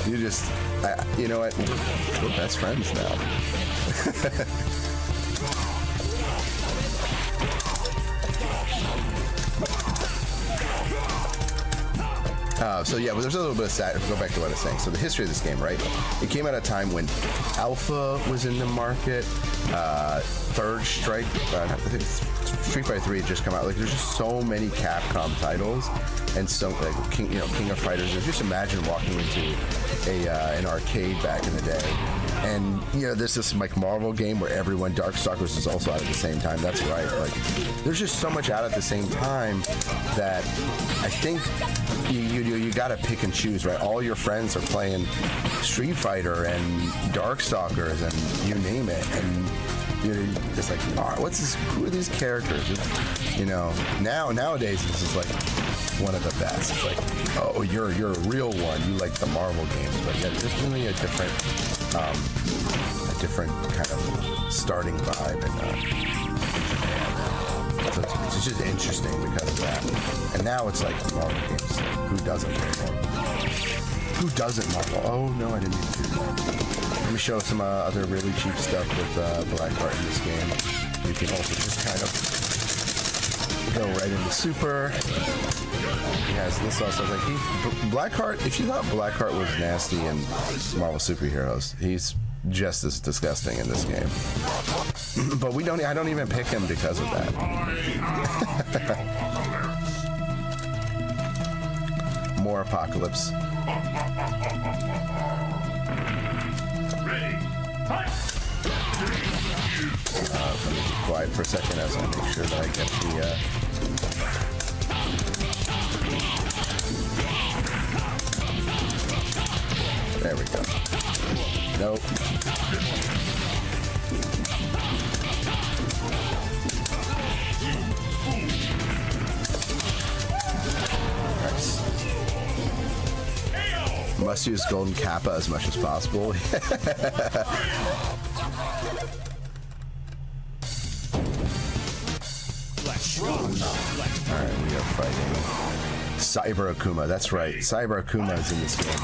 You just, you know what? We're best friends now. So yeah, but there's a little bit of go back to what I was saying. So the history of this game, right? It came at a time when Alpha was in the market. Third Strike, I think Street Fighter 3 had just come out. Like, there's just so many Capcom titles, and so like King of Fighters. Just imagine walking into an arcade back in the day, and you know, there's this like Marvel game where everyone, Darkstalkers is also out at the same time. That's right. Like, there's just so much out at the same time that I think you gotta pick and choose, right? All your friends are playing Street Fighter and Darkstalkers and you name it, and you're just like, oh, who are these characters? You know, nowadays this is like one of the best. It's like, oh, you're a real one. You like the Marvel games, but yeah, there's really a different kind of starting vibe in Japan. So it's just interesting because of that. And now it's like Marvel games. Who doesn't play Marvel? Who doesn't Marvel? Oh no, I didn't mean to do that. Let me show some other really cheap stuff with Blackheart in this game. You can also just kind of go right into Super. He has this also. Like Blackheart. If you thought Blackheart was nasty in Marvel superheroes, he's just as disgusting in this game. But I don't even pick him because of that. More Apocalypse. Let me be quiet for a second as I make sure that I get the there we go. Nope. Nice. Must use Golden Kappa as much as possible. Alright, we are fighting Cyber Akuma. That's right, Cyber Akuma is in this game.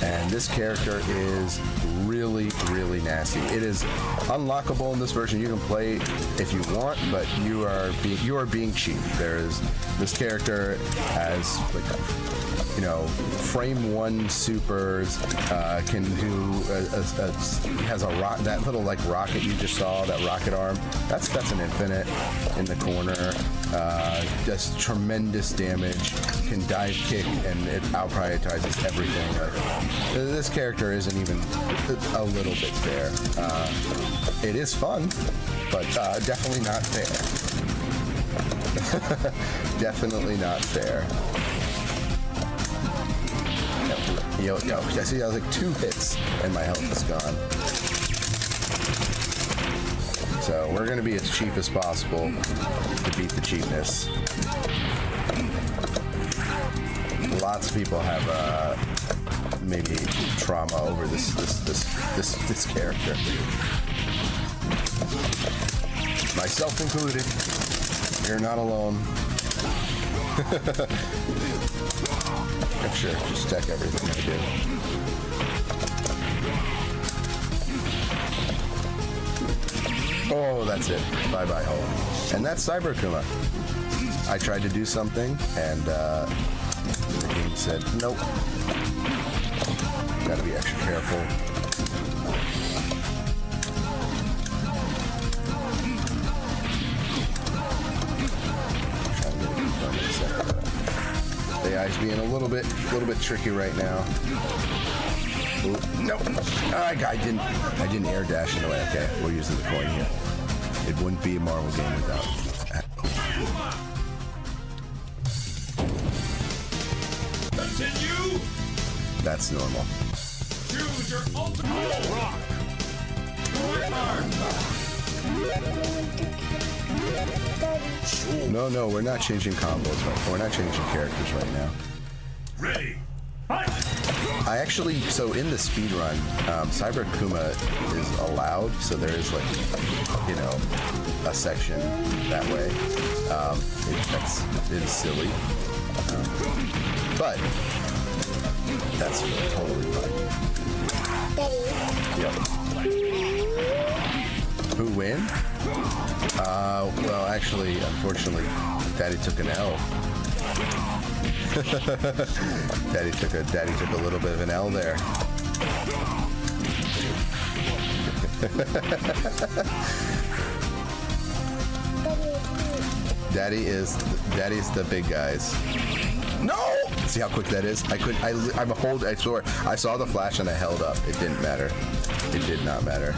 And this character is really, really nasty. It is unlockable in this version. You can play if you want, but you are being cheap. This character has like, you know, frame 1 supers, can do has a rock, that little like rocket you just saw, that rocket arm. That's an infinite in the corner. Does tremendous damage. Can dive kick, and it out-prioritizes everything. This character isn't even a little bit fair. It is fun, but definitely not fair. Definitely not fair. Yo, I see I was like 2 hits and my health is gone. So we're gonna be as cheap as possible to beat the cheapness. Lots of people have maybe trauma over this character. Myself included. You're not alone. Sure, just check everything I do. Oh, that's it. Bye-bye, home. And that's Cyber Akuma. I tried to do something, and the game said, nope. Gotta be extra careful. The AI's being a little bit tricky right now. Ooh, nope. I didn't air dash in the way. Okay, we're using the coin here. It wouldn't be a Marvel game without. Continue. That's normal. Choose your ultimate rock. No, we're not changing combos right. We're not changing characters right now. Ready. Fight. I actually, so in the speedrun, Cyber Kuma is allowed, so there is like, you know, a section that way. It is silly, but that's totally fine. Yep. Who win? Well, actually, unfortunately, Daddy took an L. Daddy took a little bit of an L there. Daddy's the big guys. No! See how quick that is? I swear, I saw the flash and I held up. It didn't matter. It did not matter.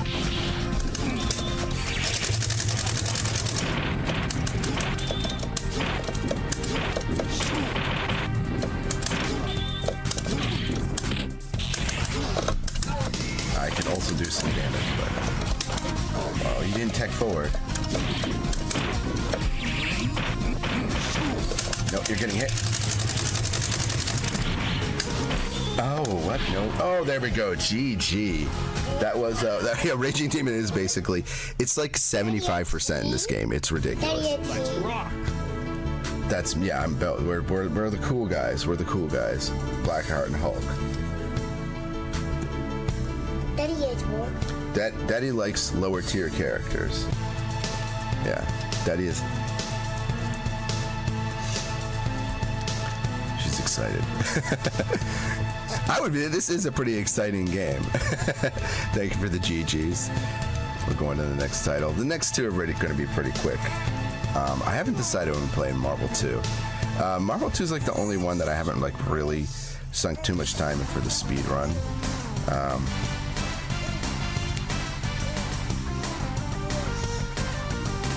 I can also do some damage, but oh, you didn't tech forward. No, you're getting hit. Oh, what? No. Oh, there we go. GG. That was yeah, Raging Demon is basically, it's like 75% in this game. It's ridiculous. That's, yeah, we're the cool guys. We're the cool guys. Blackheart and Hulk. Daddy is Hulk. Daddy likes lower tier characters. Yeah, Daddy is. She's excited. I would be. This is a pretty exciting game. Thank you for the GGs. We're going to the next title. The next two are really going to be pretty quick. I haven't decided when I'm playing Marvel 2. Marvel 2 is like the only one that I haven't like really sunk too much time in for the speed run.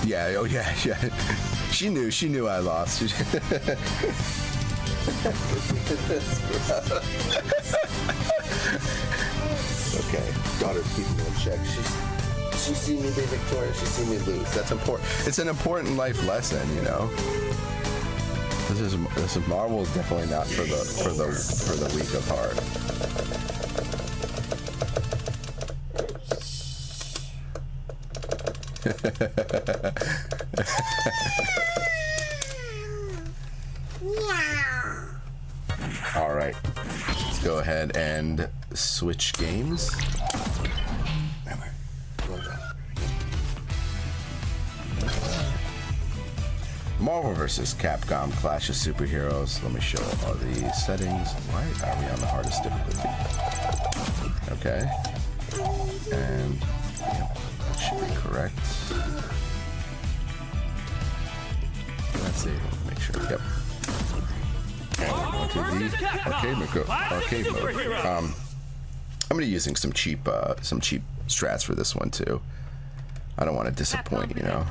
Yeah, oh yeah. She knew I lost. Okay, daughter's keeping me in check. She's seen me be victorious. She's seen me lose. That's important. It's an important life lesson, you know. This is Marvel is definitely not for the weak of heart. All right, let's go ahead and switch games. Marvel vs. Capcom Clash of Superheroes. Let me show all the settings. Why are we on the hardest difficulty? Okay. And yep, that should be correct. Let's see. Make sure. Yep. Arcade mode. I'm gonna be using some cheap strats for this one too. I don't want to disappoint, you know.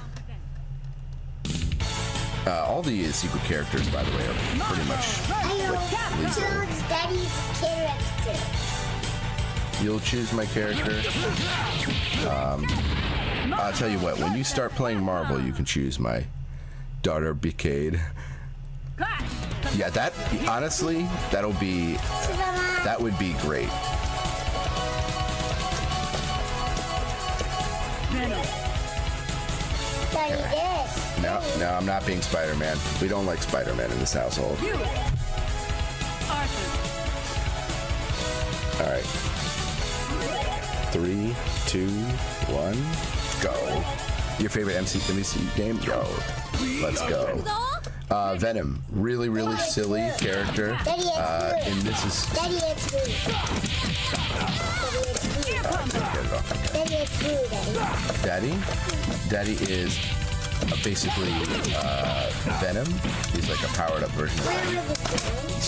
All the secret characters, by the way, are pretty much legal. Daddy's character. You'll choose my character. I'll tell you what. When you start playing Marvel, you can choose my daughter DBcade. Yeah, that honestly, that would be great. No, I'm not being Spider-Man. We don't like Spider-Man in this household. All right. 3, 2, 1, go. Your favorite MC game? Go. Let's go. Venom, really silly character. And this is. Daddy, it's blue. Daddy, it's blue, Daddy. Daddy is basically Venom. He's like a powered up version of Venom.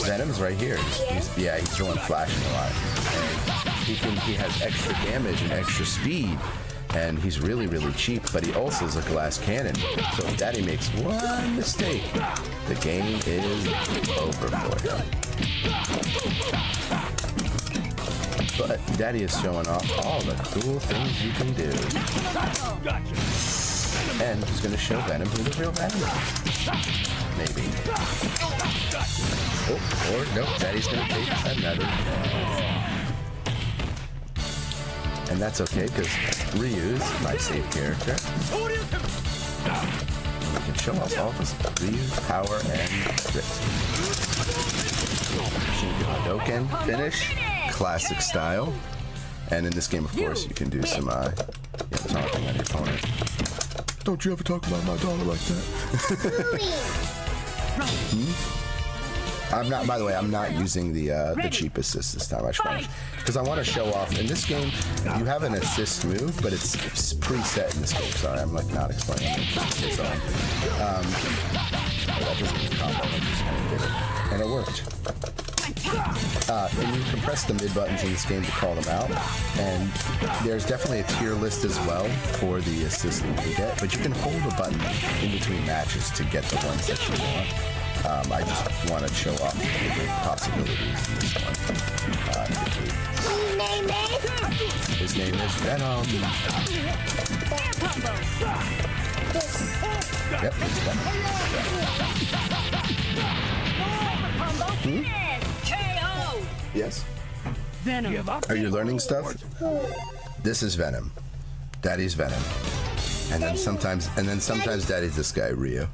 Venom's right here. He's the one flashing a lot. And he has extra damage and extra speed. And he's really cheap, but he also is a glass cannon. So if Daddy makes one mistake, the game is over for him. But Daddy is showing off all the cool things you can do. And he's going to show Venom who the real Venom is. Maybe. Oh, or nope, Daddy's going to take another. And that's okay, because Ryu's my safe character. And we can show off all this Ryu's power and grit. Hadouken finish, classic style. And in this game, of course, you can do some taunting on your opponent. Don't you ever talk about my daughter like that? I'm not. By the way, I'm not using the cheap assist this time. Because I want to show off. In this game, you have an assist move, but it's preset in this game. Sorry, I'm like not explaining it. So, that doesn't combo. I just kind of did it, and it worked. And you can press the mid buttons in this game to call them out. And there's definitely a tier list as well for the assist that you can get. But you can hold a button in between matches to get the ones that you want. I just want to show off the different possibilities in this one. His name is Venom. Yep, it's Venom. Yes? Venom. Are you learning stuff? This is Venom. Daddy's Venom. And then sometimes Daddy's this guy, Ryu.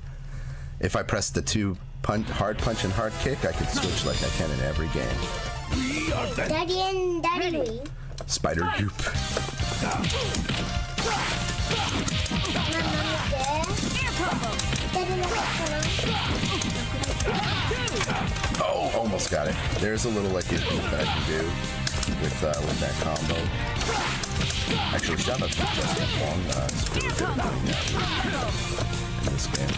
If I press the two hard punch and hard kick, I can switch like I can in every game. Daddy and Daddy. Spider goop. Oh, almost got it. There's a little like goop that I can do with that combo. Actually, shout out to Justin Wong. It's really good at doing that in this game.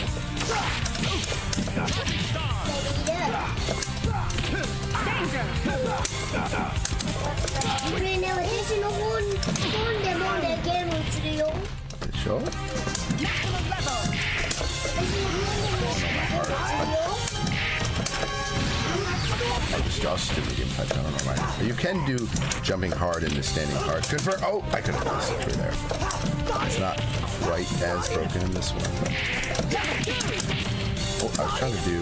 Sure. I'll just do medium touch. I don't know why. You can do jumping hard into standing hard. Good for. Oh, I could have pressed it through there. It's not quite as broken in this one. But. Oh, I was trying to do.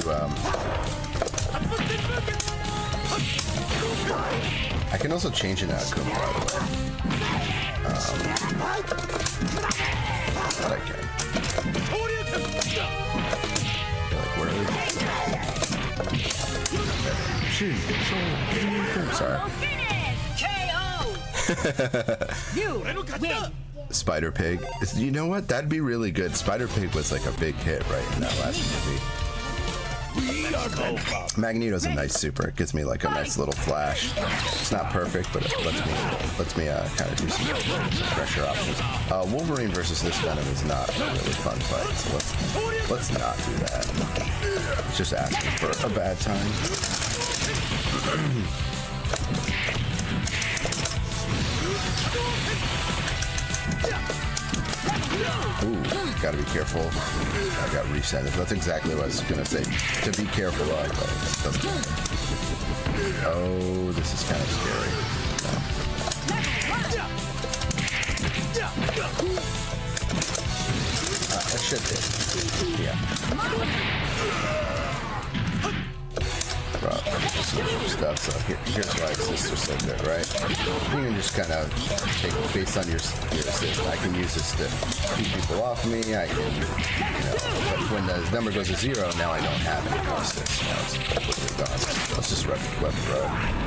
I can also change it out of Kuma, by the way. But I can. Like, where is it? Sorry. Spider Pig. You know what? That'd be really good. Spider Pig was like a big hit right in that last movie. Magneto's a nice super. It gives me like a nice little flash. It's not perfect, but it lets me kind of do some pressure options. Wolverine versus this Venom is not a really fun fight, so let's not do that. It's just asking for a bad time. Ooh, gotta be careful. I got reset. That's exactly what I was gonna say. To be careful of, but it doesn't matter. Oh, this is kind of scary. That should hit. Yeah. Stuff. So here's why assists are so good, right? You can just kind of take based on your assist. I can use this to keep people off me. I can, but when the number goes to 0, now I don't have any more assists. Now it's completely gone. Let's just rep throw.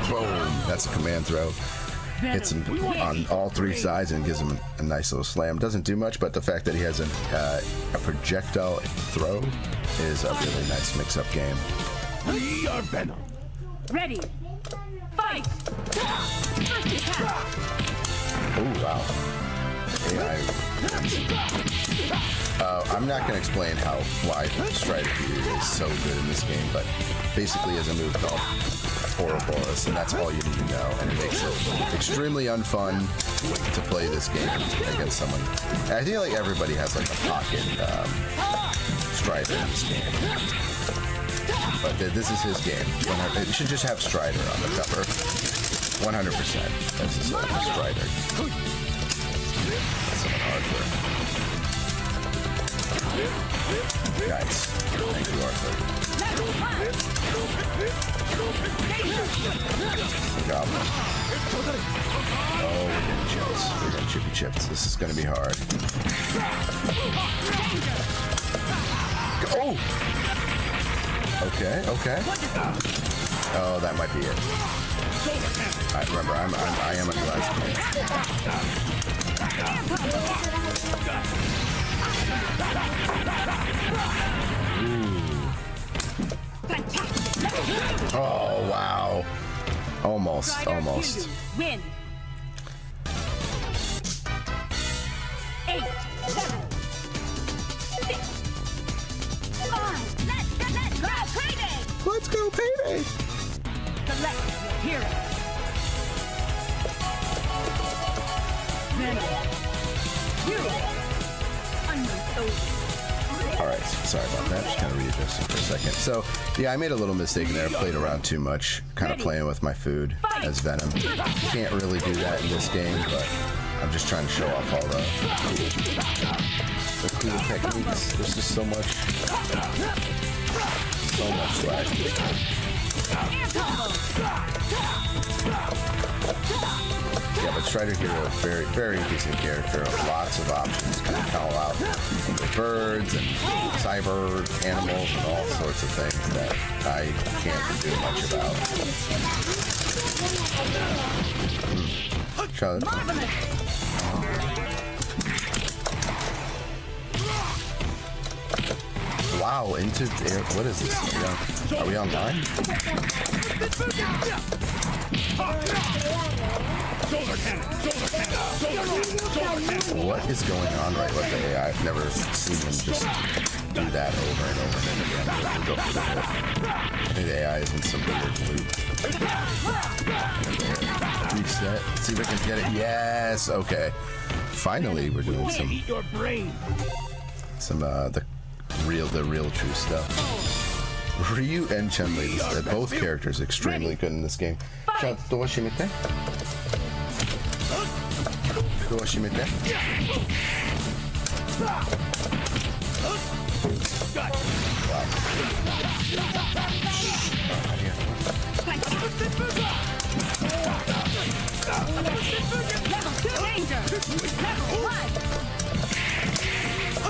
Boom. That's a command throw. hits him on all three sides and gives him a nice little slam. Doesn't do much, but the fact that he has a projectile throw is a really nice mix-up game. We are Venom. Ready. Fight. Oh wow. I'm not going to explain why Strider here is so good in this game, but basically has a move called Ouroboros, and that's all you need to know, and it makes it extremely unfun to play this game against someone. And I feel like everybody has like a pocket Strider in this game, but this is his game. You should just have Strider on the cover. 100%. That's his Strider. That's someone Arthur. Nice. Thank you, Arthur. Goblin. Oh, we're getting chips. We're getting chippy chips. This is going to be hard. Oh! Okay, okay. Oh, that might be it. Remember, I am a glass player. Oh, wow. Almost. Win. 8, 7, 6, 5. Let's go, payday! Select your hero. Venom. You. Alright, sorry about that. Just kind of readjusting for a second. So, yeah, I made a little mistake in there. I played around too much, kind of playing with my food as Venom. Can't really do that in this game, but I'm just trying to show off all the cool techniques. There's just so much swag. Yeah, but Strider Hero, very, very interesting character. Lots of options. Can call out birds and cyber animals and all sorts of things that I can't do much about. Charlotte. Wow, into air. What is this? Are we online? What is going on right with the AI? I've never seen them just do that over and over and again. I think the AI is in some weird loop. Reset. See if I can get it. Yes. Okay. Finally, we're doing some the real true stuff. Ryu and Chun-Li, both characters extremely good in this game. Wow.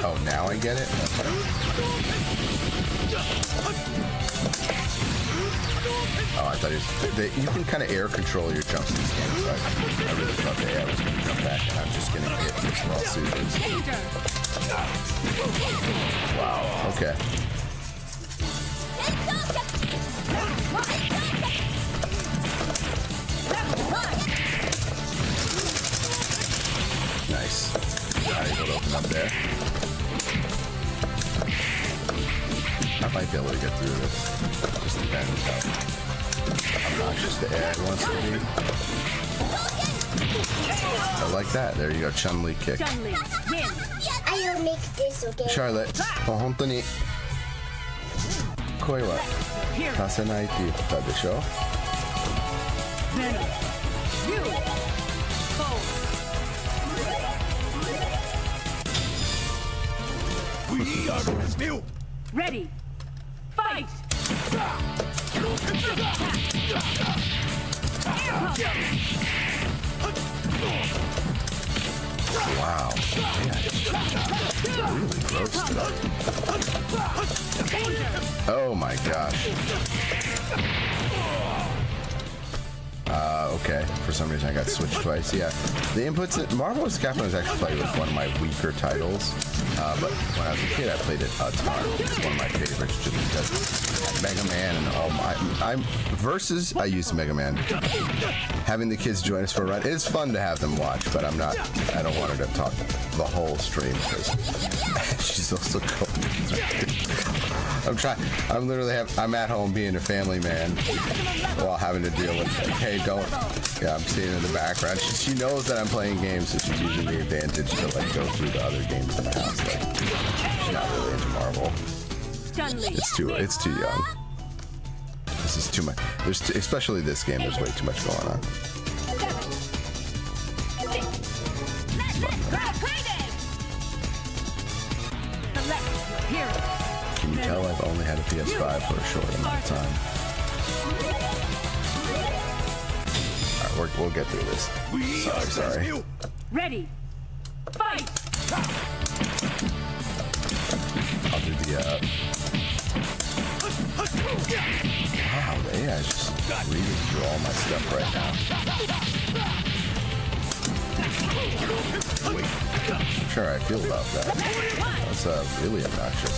Oh, now I get it? Oh, I thought you can kind of air control your jumps in this game, so I really thought the AI was going to jump back and I'm just going to get this raw supers. Wow, okay. Nice. Got able to open up there. I might be able to get through this. Just depends how obnoxious the AI wants to be. I like that. There you go. Chun-Li kick. I will make this, okay? Charlotte, 本当に声は出せないって言ったでしょ? We are still ready. Fight. Wow. Yeah. Really gross today. Oh my gosh. Okay. For some reason I got switched twice. Yeah. The inputs at Marvel vs. Capcom is actually probably one of my weaker titles. But when I was a kid, I played it a ton. It's one of my favorites just because Mega Man and all my... Versus, I use Mega Man. Having the kids join us for a run, it's fun to have them watch, but I don't want her to talk the whole stream because she's also going. I'm at home being a family man while having to deal with, hey, don't, yeah, I'm sitting in the background. She knows that I'm playing games, so she's using the advantage to like go through the other games in the house. Like, she's not really into Marvel. It's too young. This is too much. Especially this game, there's way too much going on. Can you tell I've only had a PS5 for a short amount of time? Alright, we'll get through this. Sorry. Ready. Fight. I'll do the wow, the AI is just reading through all my stuff right now. Wait, I'm sure how I feel about that. That's really obnoxious.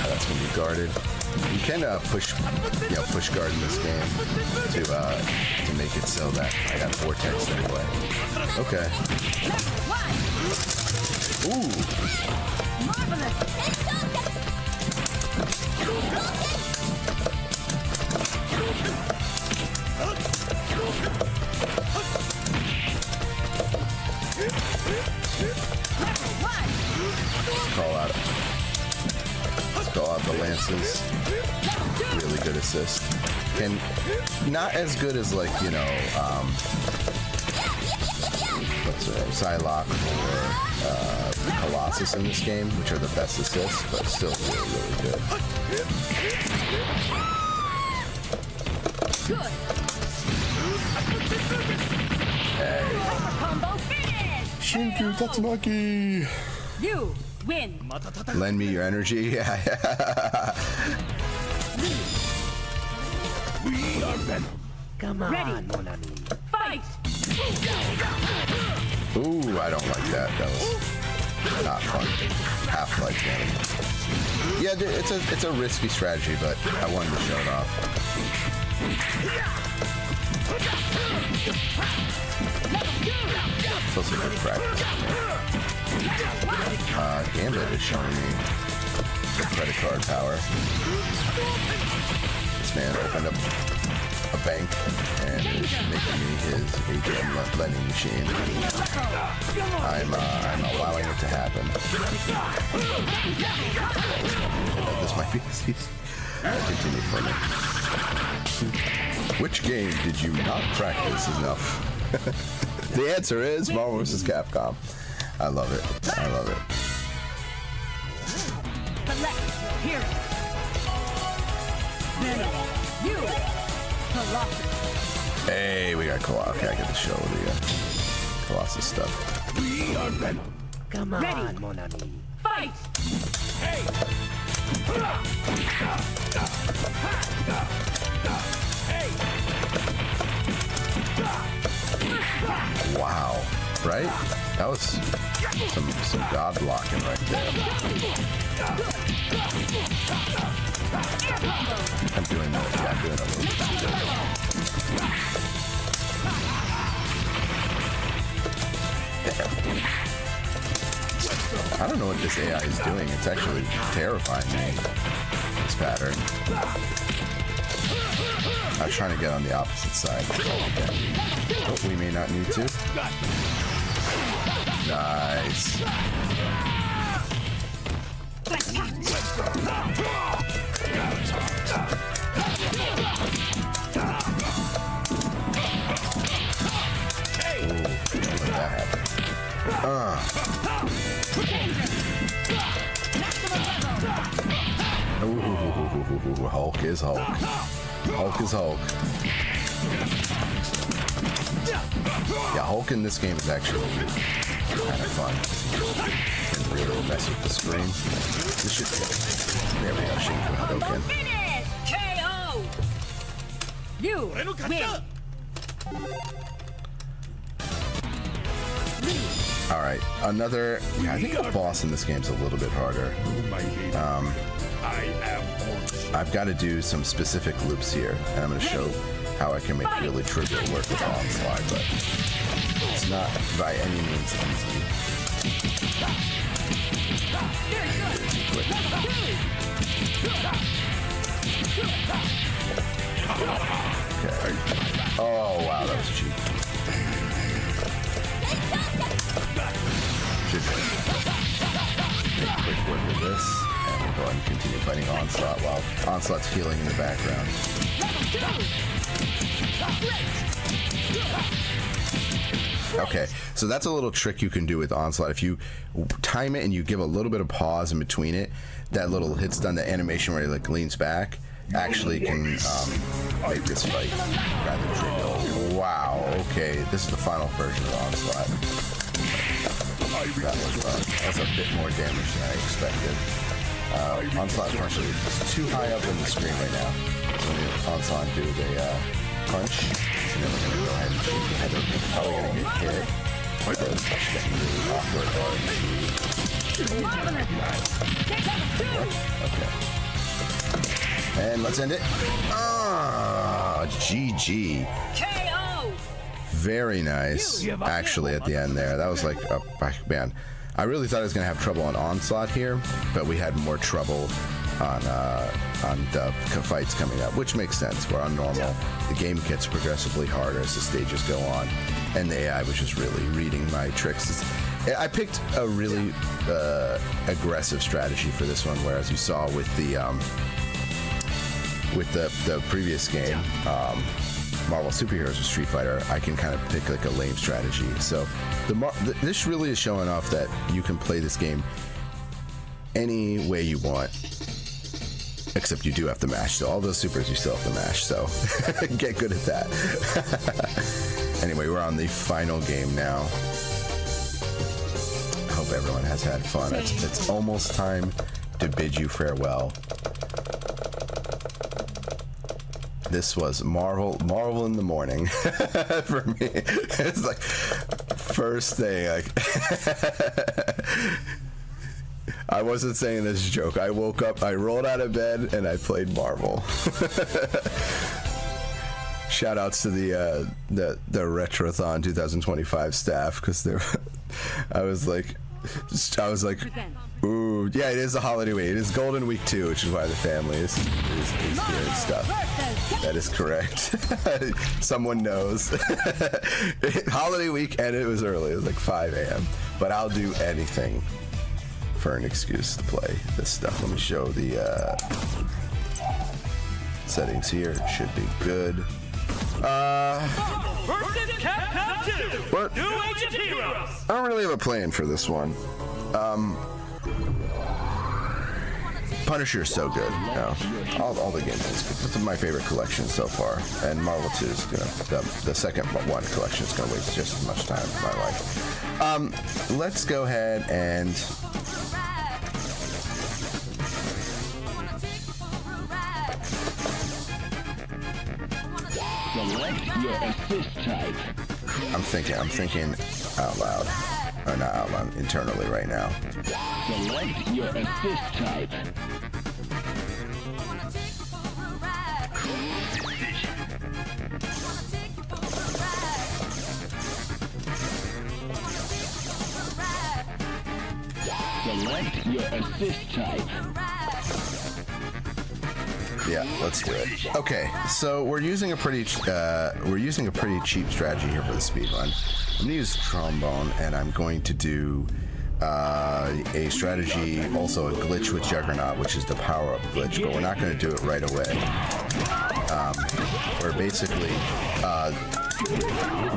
That's gonna be guarded. You can push guard in this game to make it so that I got vortex anyway. Okay. Ooh. Let's call out the lances. Really good assist. And not as good as like, you know, Psylocke or Colossus in this game, which are the best assists, but still really good. Hey. Shinku Tatsumaki! You win. Lend me your energy. Yeah. We are Venom. Come on, Ready. mon ami. Fight. Ooh, I don't like that. That was not fun. Half-Life game. Yeah, it's a risky strategy, but I wanted to show it off. It's also good practice. Gambit is showing me credit card power. This man opened up a bank and is making me his ATM lending machine. I'm allowing it to happen. This might be I'll continue for me. Which game did you not practice enough? The answer is Marvel vs. Capcom. I love it. I love it. Select your hero. Venom. You. Colossus. Hey, we got Colossus. Okay, I get to show the Colossus stuff. We are Venom. Come on, Ready. mon ami. Fight. Hey. Wow. Right? That was some god blocking right there. I'm doing that. Yeah, I'm doing a little I don't know what this AI is doing. It's actually terrifying me. This pattern. I was trying to get on the opposite side. But we may not need to. Nice. Ooh, let that happen. Ooh, Hulk is Hulk. Hulk is Hulk. Yeah, Hulk in this game is actually kind of fun. Can really mess with the screen. This should. There we go. Shinku Hadouken. KO. You win. All right, another. Yeah, I think the boss in this game's a little bit harder. I am I've got to do some specific loops here, and I'm going to show how I can make really trivial work with Onslaught, but it's not by any means easy. Okay. Oh wow, that was cheap. Should make quick work with this, and we'll go ahead and continue fighting Onslaught while Onslaught's healing in the background. Okay, so that's a little trick you can do with Onslaught. If you time it and you give a little bit of pause in between it, that little hit's done, the animation where he like leans back, actually can make this fight rather trivial. Wow, okay, this is the final version of Onslaught. That's a bit more damage than I expected. Onslaught partially is too high up on the screen right now. So when Onslaught do a punch, and then we're going to go ahead and shoot the head open. Probably going to get hit. So it's getting really awkward. Okay. And let's end it. Ah, GG. KO. Very nice, actually, at the end there. That was like, man, I really thought I was going to have trouble on Onslaught here, but we had more trouble on the fights coming up, which makes sense. We're on normal. The game gets progressively harder as the stages go on, and the AI was just really reading my tricks. I picked a really aggressive strategy for this one, whereas you saw with the previous game, Marvel Superheroes with Street Fighter, I can kind of pick like a lame strategy. So this really is showing off that you can play this game any way you want, except you do have to mash. So all those supers you still have to mash, so get good at that. Anyway, we're on the final game now. I hope everyone has had fun. It's almost time to bid you farewell. This was Marvel in the morning for me. It's like first thing. Like I wasn't saying this joke. I woke up, I rolled out of bed, and I played Marvel. Shout outs to the Retrothon 2025 staff, because I was like, ooh, yeah, it is a holiday week. It is Golden Week 2, which is why the family is here and stuff. That is correct. Someone knows. Holiday week, and it was early. It was like 5 a.m. But I'll do anything for an excuse to play this stuff. Let me show the settings here. It should be good. versus Capcom 2. What? New Ancient Heroes. I don't really have a plan for this one. Punisher is so good. No, all the games. This is my favorite collection so far, and Marvel 2 is the second one collection is gonna waste just as much time in my life. Let's go ahead and select your assist type. I'm thinking out loud, or not out loud, internally right now. Select your assist type. Select your assist type. Yeah, let's do it. Okay, so we're using a pretty cheap strategy here for the speed run. I'm gonna use trombone, and I'm going to do a strategy, also a glitch with Juggernaut, which is the power-up glitch, but we're not going to do it right away. We're basically,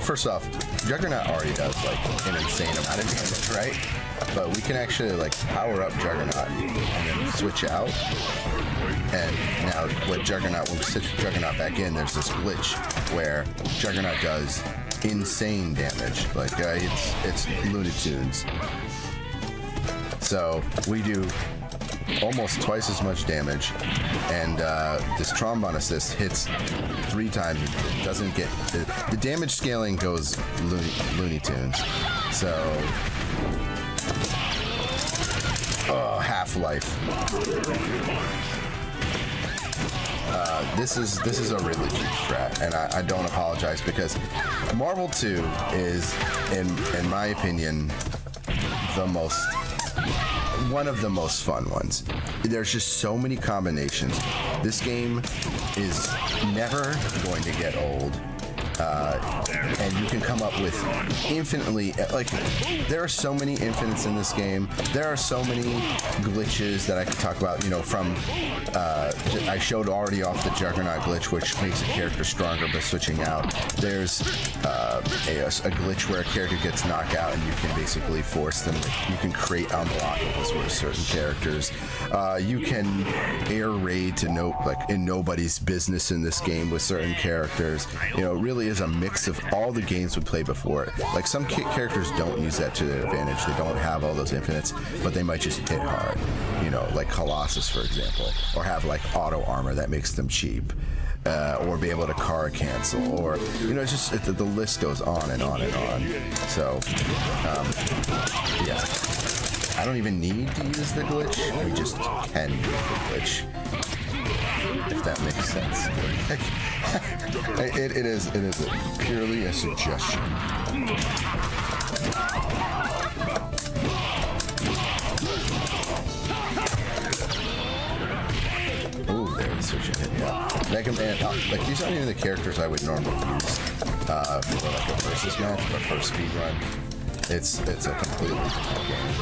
first off, Juggernaut already does like an insane amount of damage, right? But we can actually like power up Juggernaut and then switch out. And now what Juggernaut, when we switch Juggernaut back in, there's this glitch where Juggernaut does insane damage. Like it's Looney Tunes. So we do almost twice as much damage, and this trombone assist hits 3 times. It doesn't get the damage scaling goes Looney Tunes. So Half-Life. This is a really cheap strat, and I don't apologize, because Marvel 2 is, in my opinion, one of the most fun ones. There's just so many combinations. This game is never going to get old. And you can come up with infinitely, like, there are so many infinites in this game. There are so many glitches that I could talk about, you know, from, I showed already off the Juggernaut glitch, which makes a character stronger by switching out. There's a glitch where a character gets knocked out and you can basically force them, you can create unblockables with certain characters. You can air raid to in nobody's business in this game with certain characters. You know, it really is a mix of all the games we played before. Like, some characters don't use that to their advantage. They don't have all those infinites, but they might just hit hard. You know, like Colossus, for example, or have like auto armor that makes them cheap. Or be able to card cancel, or, you know, it's just the list goes on and on and on. So, yeah, I don't even need to use the glitch. We just can use the glitch, if that makes sense. It is purely a suggestion. Switching it, yeah. Mega Man, like, these aren't even the characters I would normally use for like a versus match, but for a speedrun, it's a completely different game.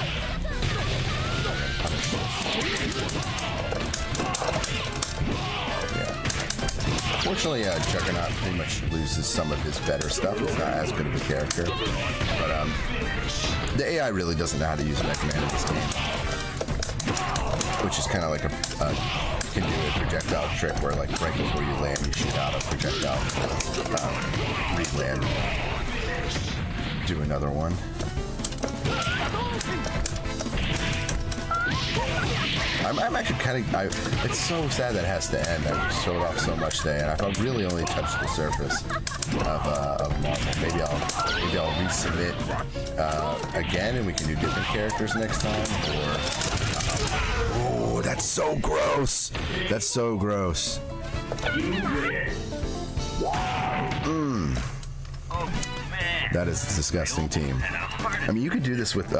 Yeah. Fortunately, Juggernaut pretty much loses some of his better stuff. It's not as good of a character, but the AI really doesn't know how to use Mega Man in this game, which is kind of like can do a projectile trick where, like, right before you land, you shoot out a projectile, re-land, do another one. I'm actually kind of, it's so sad that it has to end. I just showed off so much today, and I've really only touched the surface of Marvel. Maybe I'll resubmit again, and we can do different characters next time, or oh, that's so gross. That's so gross. That is a disgusting team. I mean, you could do this with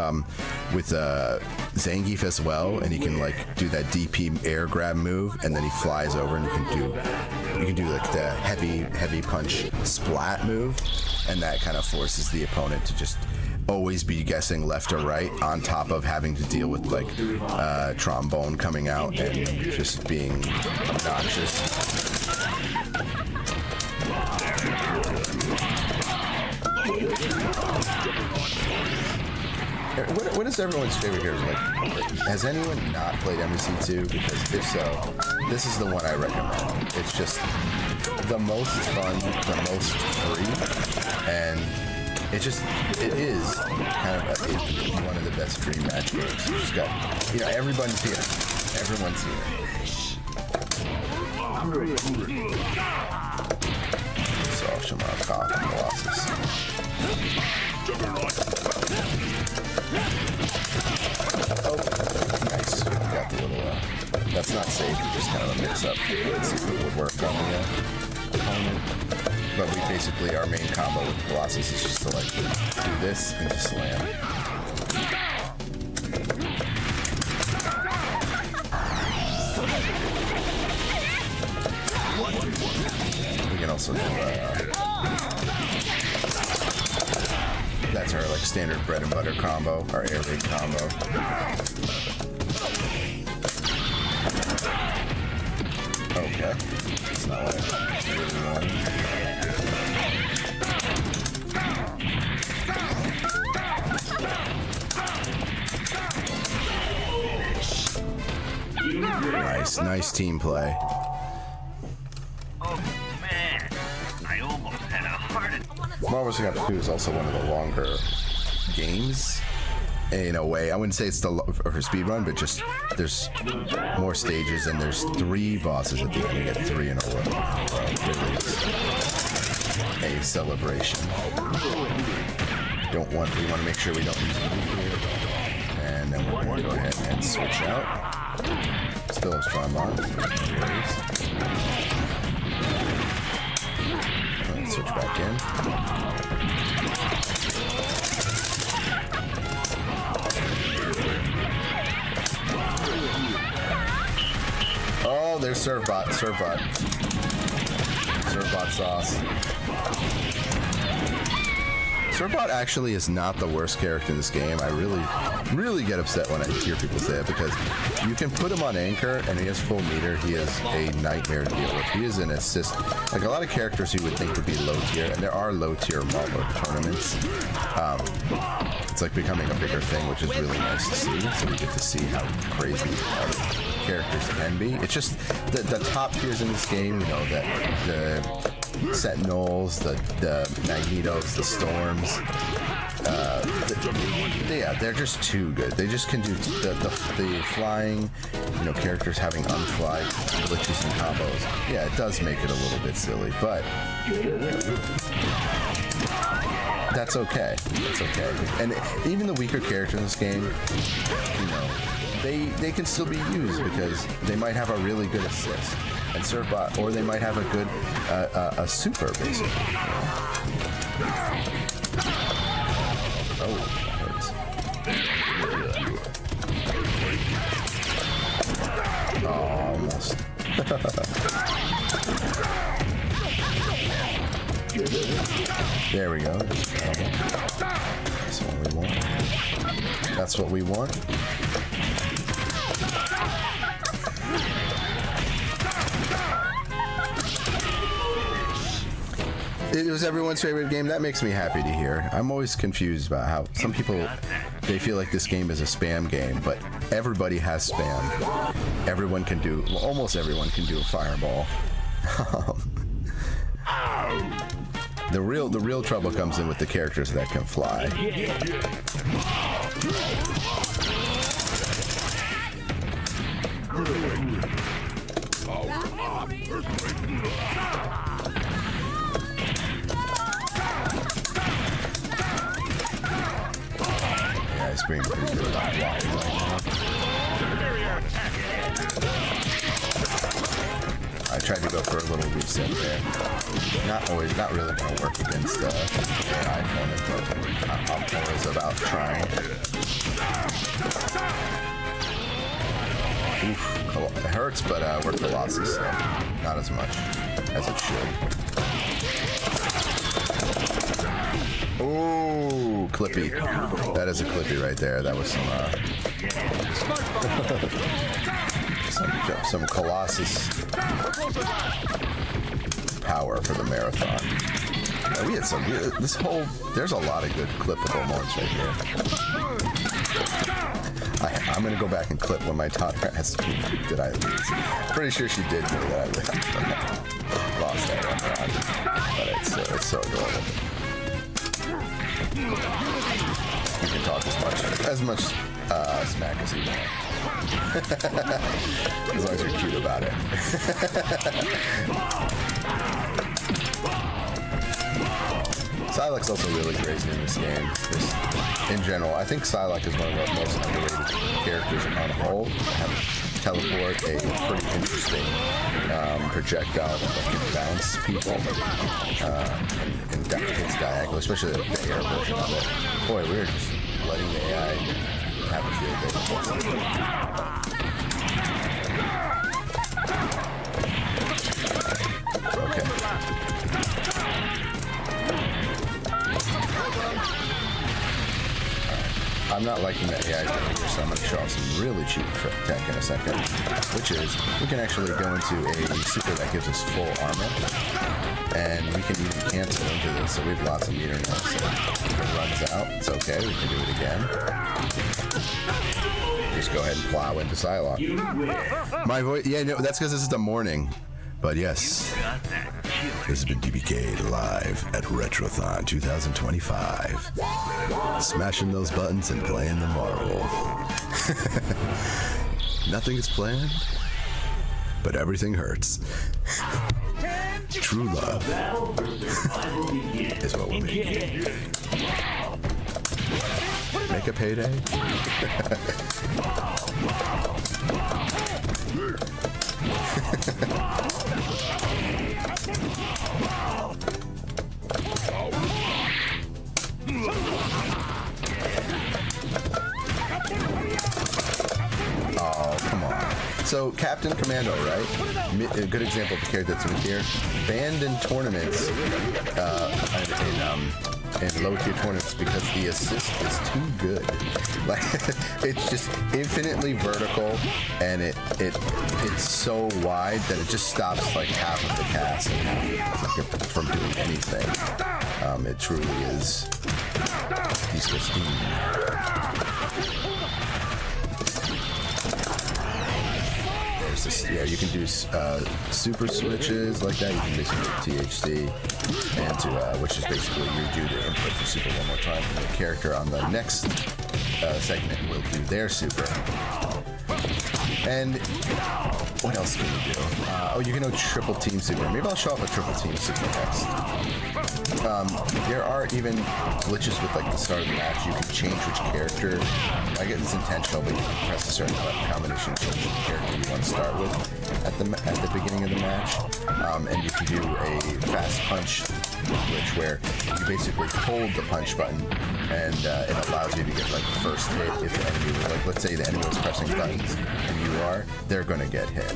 Zangief as well, and you can, like, do that DP air grab move, and then he flies over, and you can do like the heavy punch splat move, and that kind of forces the opponent to just always be guessing left or right, on top of having to deal with, like, trombone coming out and just being obnoxious. What is everyone's favorite hero? Like, has anyone not played MEC2? Because if so, this is the one I recommend. It's just the most fun, the most free, and it is kind of one of the best dream match games. You just got, you know, everyone's here. Everyone's here. So, Shamarkov and Colossus. Oh, nice. We got the little, that's not safe, just kind of a mix-up. Let's see if it would work on the opponent. But we basically, our main combo with Colossus is just to, like, do this and just slam. We can also do, that's our, like, standard bread and butter combo, our air raid combo. Okay. It's not what I really wanted. Nice team play. Oh man, I almost had a heart attack. Marvel Snap 2 is also one of the longer games in a way. I wouldn't say it's for speed run, but just there's more stages and there's 3 bosses at the end. You get 3 in a row. It is a celebration. We want to make sure we don't use it here. And then we're going to go ahead and switch out. Still a strong bond. Let's switch back in. Oh, there's Servbot sauce. Servbot actually is not the worst character in this game. I really get upset when I hear people say it, because you can put him on anchor and he has full meter. He is a nightmare to deal with. He is an assist. Like a lot of characters you would think would be low tier, and there are low tier Marvel tournaments. It's like becoming a bigger thing, which is really nice to see. So we get to see how crazy characters can be. It's just the top tiers in this game, you know, the Sentinels, the Magnetos, the Storms. Yeah, they're just too good. They just can do the flying, you know, characters having unfly glitches and combos. Yeah, it does make it a little bit silly, but that's okay. That's okay. And even the weaker characters in this game, you know, they can still be used because they might have a really good assist and Servbot, or they might have a good a super basically. Oh, that hurts. Oh, almost. There we go. That's what we want. That's what we want. It was everyone's favorite game. That makes me happy to hear. I'm always confused about how some people, they feel like this game is a spam game, but everybody has spam. Everyone can do, well, almost everyone can do a fireball. The real trouble comes in with the characters that can fly. Yeah, it's being pretty good about blocking right now. I tried to go for a little reset there. Not really going to work against AI opponent, but I'm always about trying. Oof, it hurts, but we're Colossus, so not as much as it should. Oh, Clippy. That is a Clippy right there. That was some Colossus power for the marathon. We had there's a lot of good clippable moments right here. I'm gonna go back and clip when my daughter has to. Did I lose? Pretty sure she did know that I lost that one round, but it's so adorable. You can talk as much smack as you want. As long as you're cute about it. Psylocke's also really great in this game. Just in general, I think Psylocke is one of the most underrated characters on the whole. Teleport, a pretty interesting projectile that can bounce people and hits diagonal, especially the air version of it. Boy, we're just letting the AI have a field day. Okay. I'm not liking that AI here, so I'm going to show off some really cheap tech in a second, which is we can actually go into a super that gives us full armor, and we can even cancel into this, so we have lots of meter now, so if it runs out, it's okay, we can do it again. Just go ahead and plow into Psylocke. My voice, yeah, no, that's because this is the morning. But yes, this has been DBcade live at Retrothon 2025. Smashing those buttons and playing the Marvel. Nothing is planned, but everything hurts. True love is what we're making. Make a payday? Oh, come on. So, Captain Commando, right? A good example of a character that's in here. Banned in tournaments, in low-tier tournaments because the assist is too good. Like, it's just infinitely vertical, and it's so wide that it just stops like half of the cast from doing anything. It truly is disgusting. Yeah, you can do super switches like that. You can basically do THC, and which is basically you do the input for super one more time, and the character on the next segment will do their super. And what else can you do? You can do triple team super. Maybe I'll show off a triple team super next. There are even glitches with like the start of the match. You can change which character. I guess it's intentional, but you can press a certain combination to change the character you want to start with at the beginning of the match. And you can do a fast punch glitch where you basically hold the punch button, and it allows you to get like the first hit if the enemy was like, let's say the enemy was pressing buttons and you are, they're gonna get hit.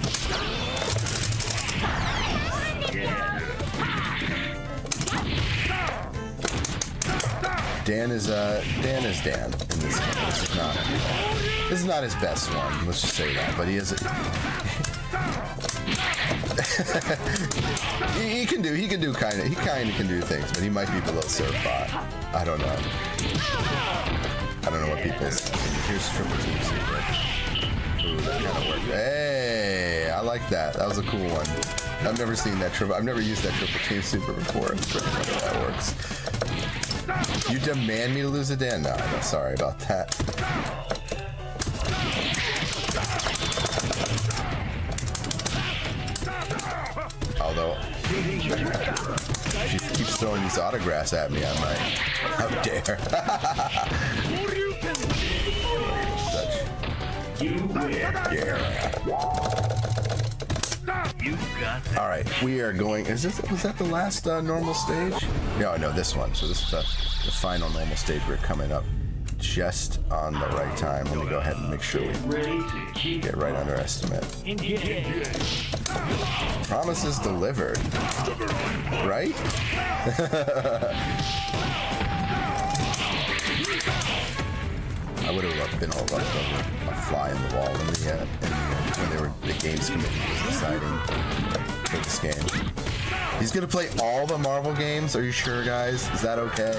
Dan is Dan in this game. This is not his best one. Let's just say that. But he is. he can do kind of can do things, but he might be below Surfbot. I don't know. I don't know what people's. Here's triple team super. Ooh, that kind of worked. Hey, I like that. That was a cool one. I've never seen that triple. I've never used that triple team super before. I'm pretty sure how that works. You demand me to lose a Dan? No, I'm sorry about that. Although, if she keeps throwing these autographs at me, I might. How dare. Yeah. All right, we are going. Was that the last normal stage? No, this one. So this is the final normal stage. We're coming up just on the right time. Let me go ahead and make sure we get right under estimate. Promises delivered. Right? I would have been all up over a fly in the wall when the games committee was deciding for this game. He's gonna play all the Marvel games? Are you sure, guys? Is that okay?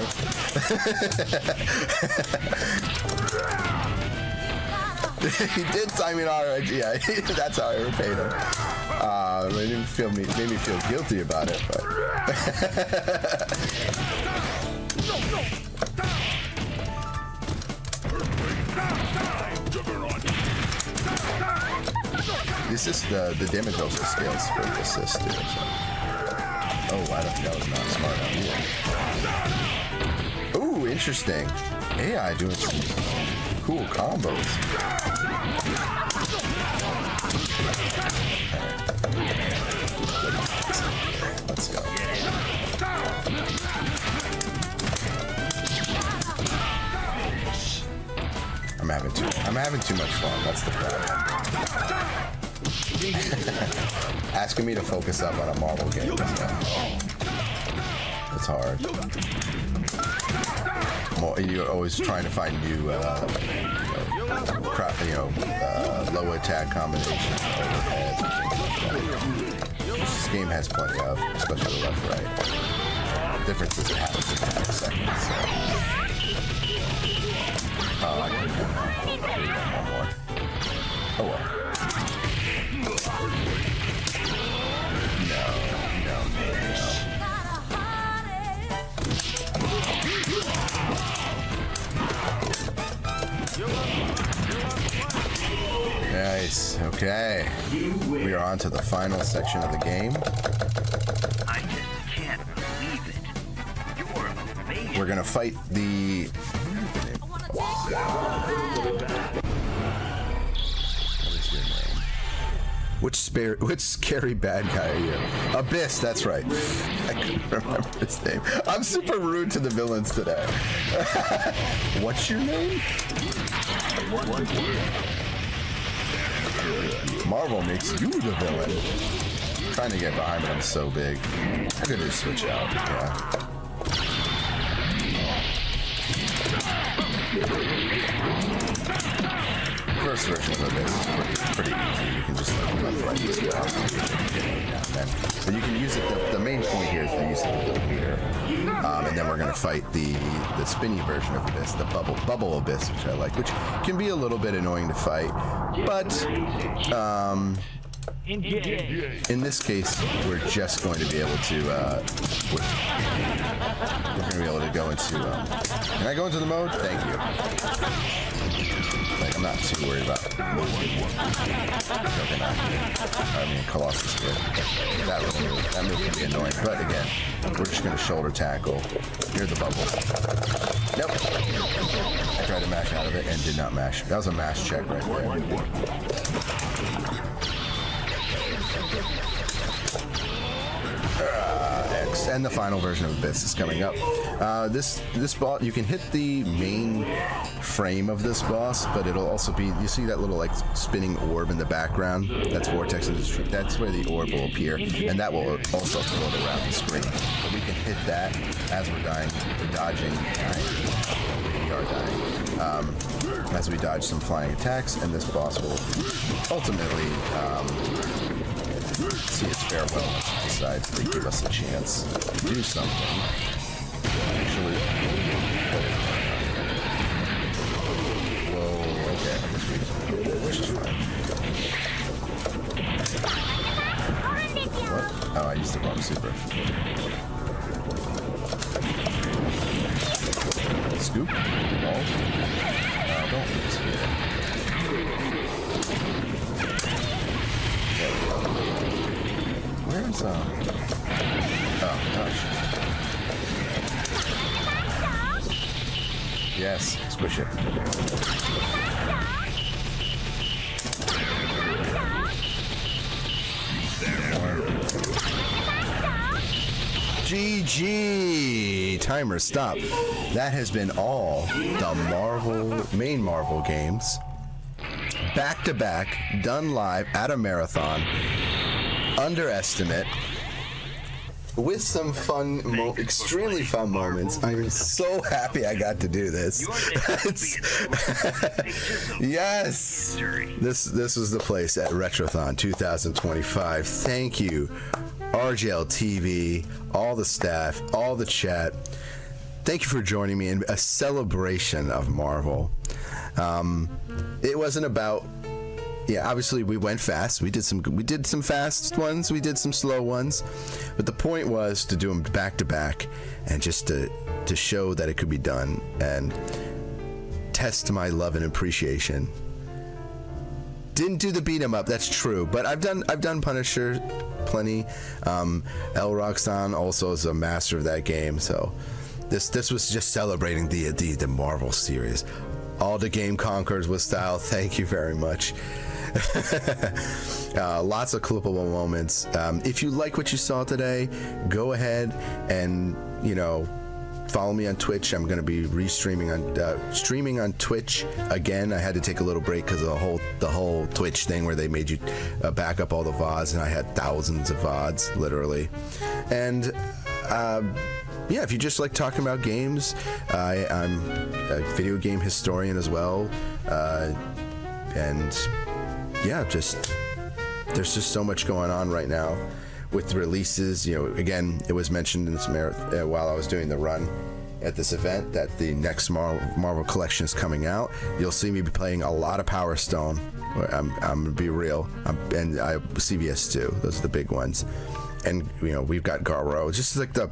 He did time it already. Yeah, that's how I repaid him. It made me feel guilty about it, but. This is the damage also scales for the assist too. So. Oh, that was not smart on you. Ooh, interesting. AI doing some cool combos. Let's go. I'm having too much fun. That's the problem. Asking me to focus up on a Marvel game. It's hard. Well, you're always trying to find new, low attack combinations, overheads, and things like that. Which this game has plenty of, especially the left-right. The difference is it happens in 5 seconds. So. Oh, I can do one more. Oh well. Okay, we are on to the final section of the game. I just can't believe it. You're amazing. We're gonna fight the... What is your name? Which scary bad guy are you? Abyss, that's right. I couldn't remember his name. I'm super rude to the villains today. What's your name? Marvel makes you the villain. I'm trying to get behind, but I'm so big. I could just switch out. Yeah. First version of this is pretty easy. You can just left, right, use it out. So you can use it. The main point here is the use of the build meter, and then we're gonna fight the spinny version of Abyss, the bubble Abyss, which I like, which can be a little bit annoying to fight, but in this case, we're just going to be able to we're going to be able to go into. Can I go into the mode? Thank you. Like, I'm not too worried about Colossus here. That move can be annoying, but again, we're just going to shoulder tackle. Here's the bubble. Nope. I tried to mash out of it and did not mash. That was a mash check right there. X, and the final version of Abyss is coming up. This boss, you can hit the main frame of this boss, but it'll also be, you see that little like spinning orb in the background? That's Vortex Industry. That's where the orb will appear, and that will also float around the screen. But we can hit that as we're dying, dodging. We are dying. As we dodge some flying attacks, and this boss will ultimately see its farewell once it decides to give us a chance to do something. Actually, whoa, okay, I guess which is fine. What? Oh, I used the wrong super. Scoop? Ball? Don't use here. There we go. Where's oh gosh. Yes, squish it. GG! Timer stop. That has been all the main Marvel games. Back to back, done live at a marathon. Underestimate. With some fun, extremely fun moments. I'm so happy I got to do this. Yes! This was the place at Retrothon 2025. Thank you, RGLtv, all the staff, all the chat. Thank you for joining me in a celebration of Marvel. It wasn't about... Yeah, obviously we went fast. We did some fast ones. We did some slow ones, but the point was to do them back to back, and just to show that it could be done and test my love and appreciation. Didn't do the beat 'em up. That's true, but I've done Punisher plenty. El Roxanne also is a master of that game. So this was just celebrating the Marvel series. All the game conquers with style. Thank you very much. Lots of clippable moments. If you like what you saw today, go ahead and follow me on Twitch. I'm going to be streaming on Twitch again. I had to take a little break because of the whole Twitch thing where they made you back up all the VODs, and I had thousands of VODs literally. And yeah, if you just like talking about games, I'm a video game historian as well, and yeah, there's just so much going on right now with releases. Again, it was mentioned in this marathon while I was doing the run at this event that the next Marvel collection is coming out. You'll see me be playing a lot of Power Stone. I'm gonna be real, and CVS 2. Those are the big ones, and we've got Garo. Just like the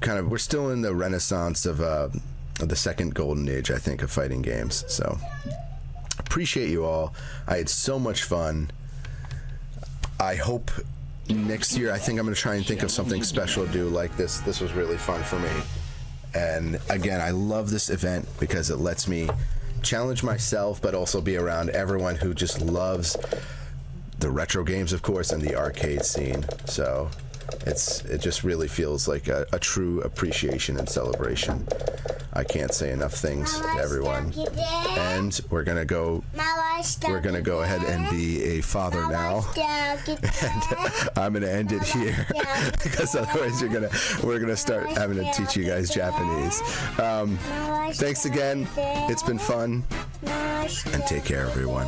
kind of, we're still in the renaissance of the second golden age, I think, of fighting games. So appreciate you all. I had so much fun. I hope next year, I think I'm going to try and think of something special to do like this. This was really fun for me. And again, I love this event because it lets me challenge myself, but also be around everyone who just loves the retro games, of course, and the arcade scene. So it just really feels like a true appreciation and celebration. I can't say enough things to everyone. And we're gonna go ahead and be a father now. And I'm gonna end it here because otherwise we're gonna start having to teach you guys Japanese. Thanks again. It's been fun. And take care, everyone.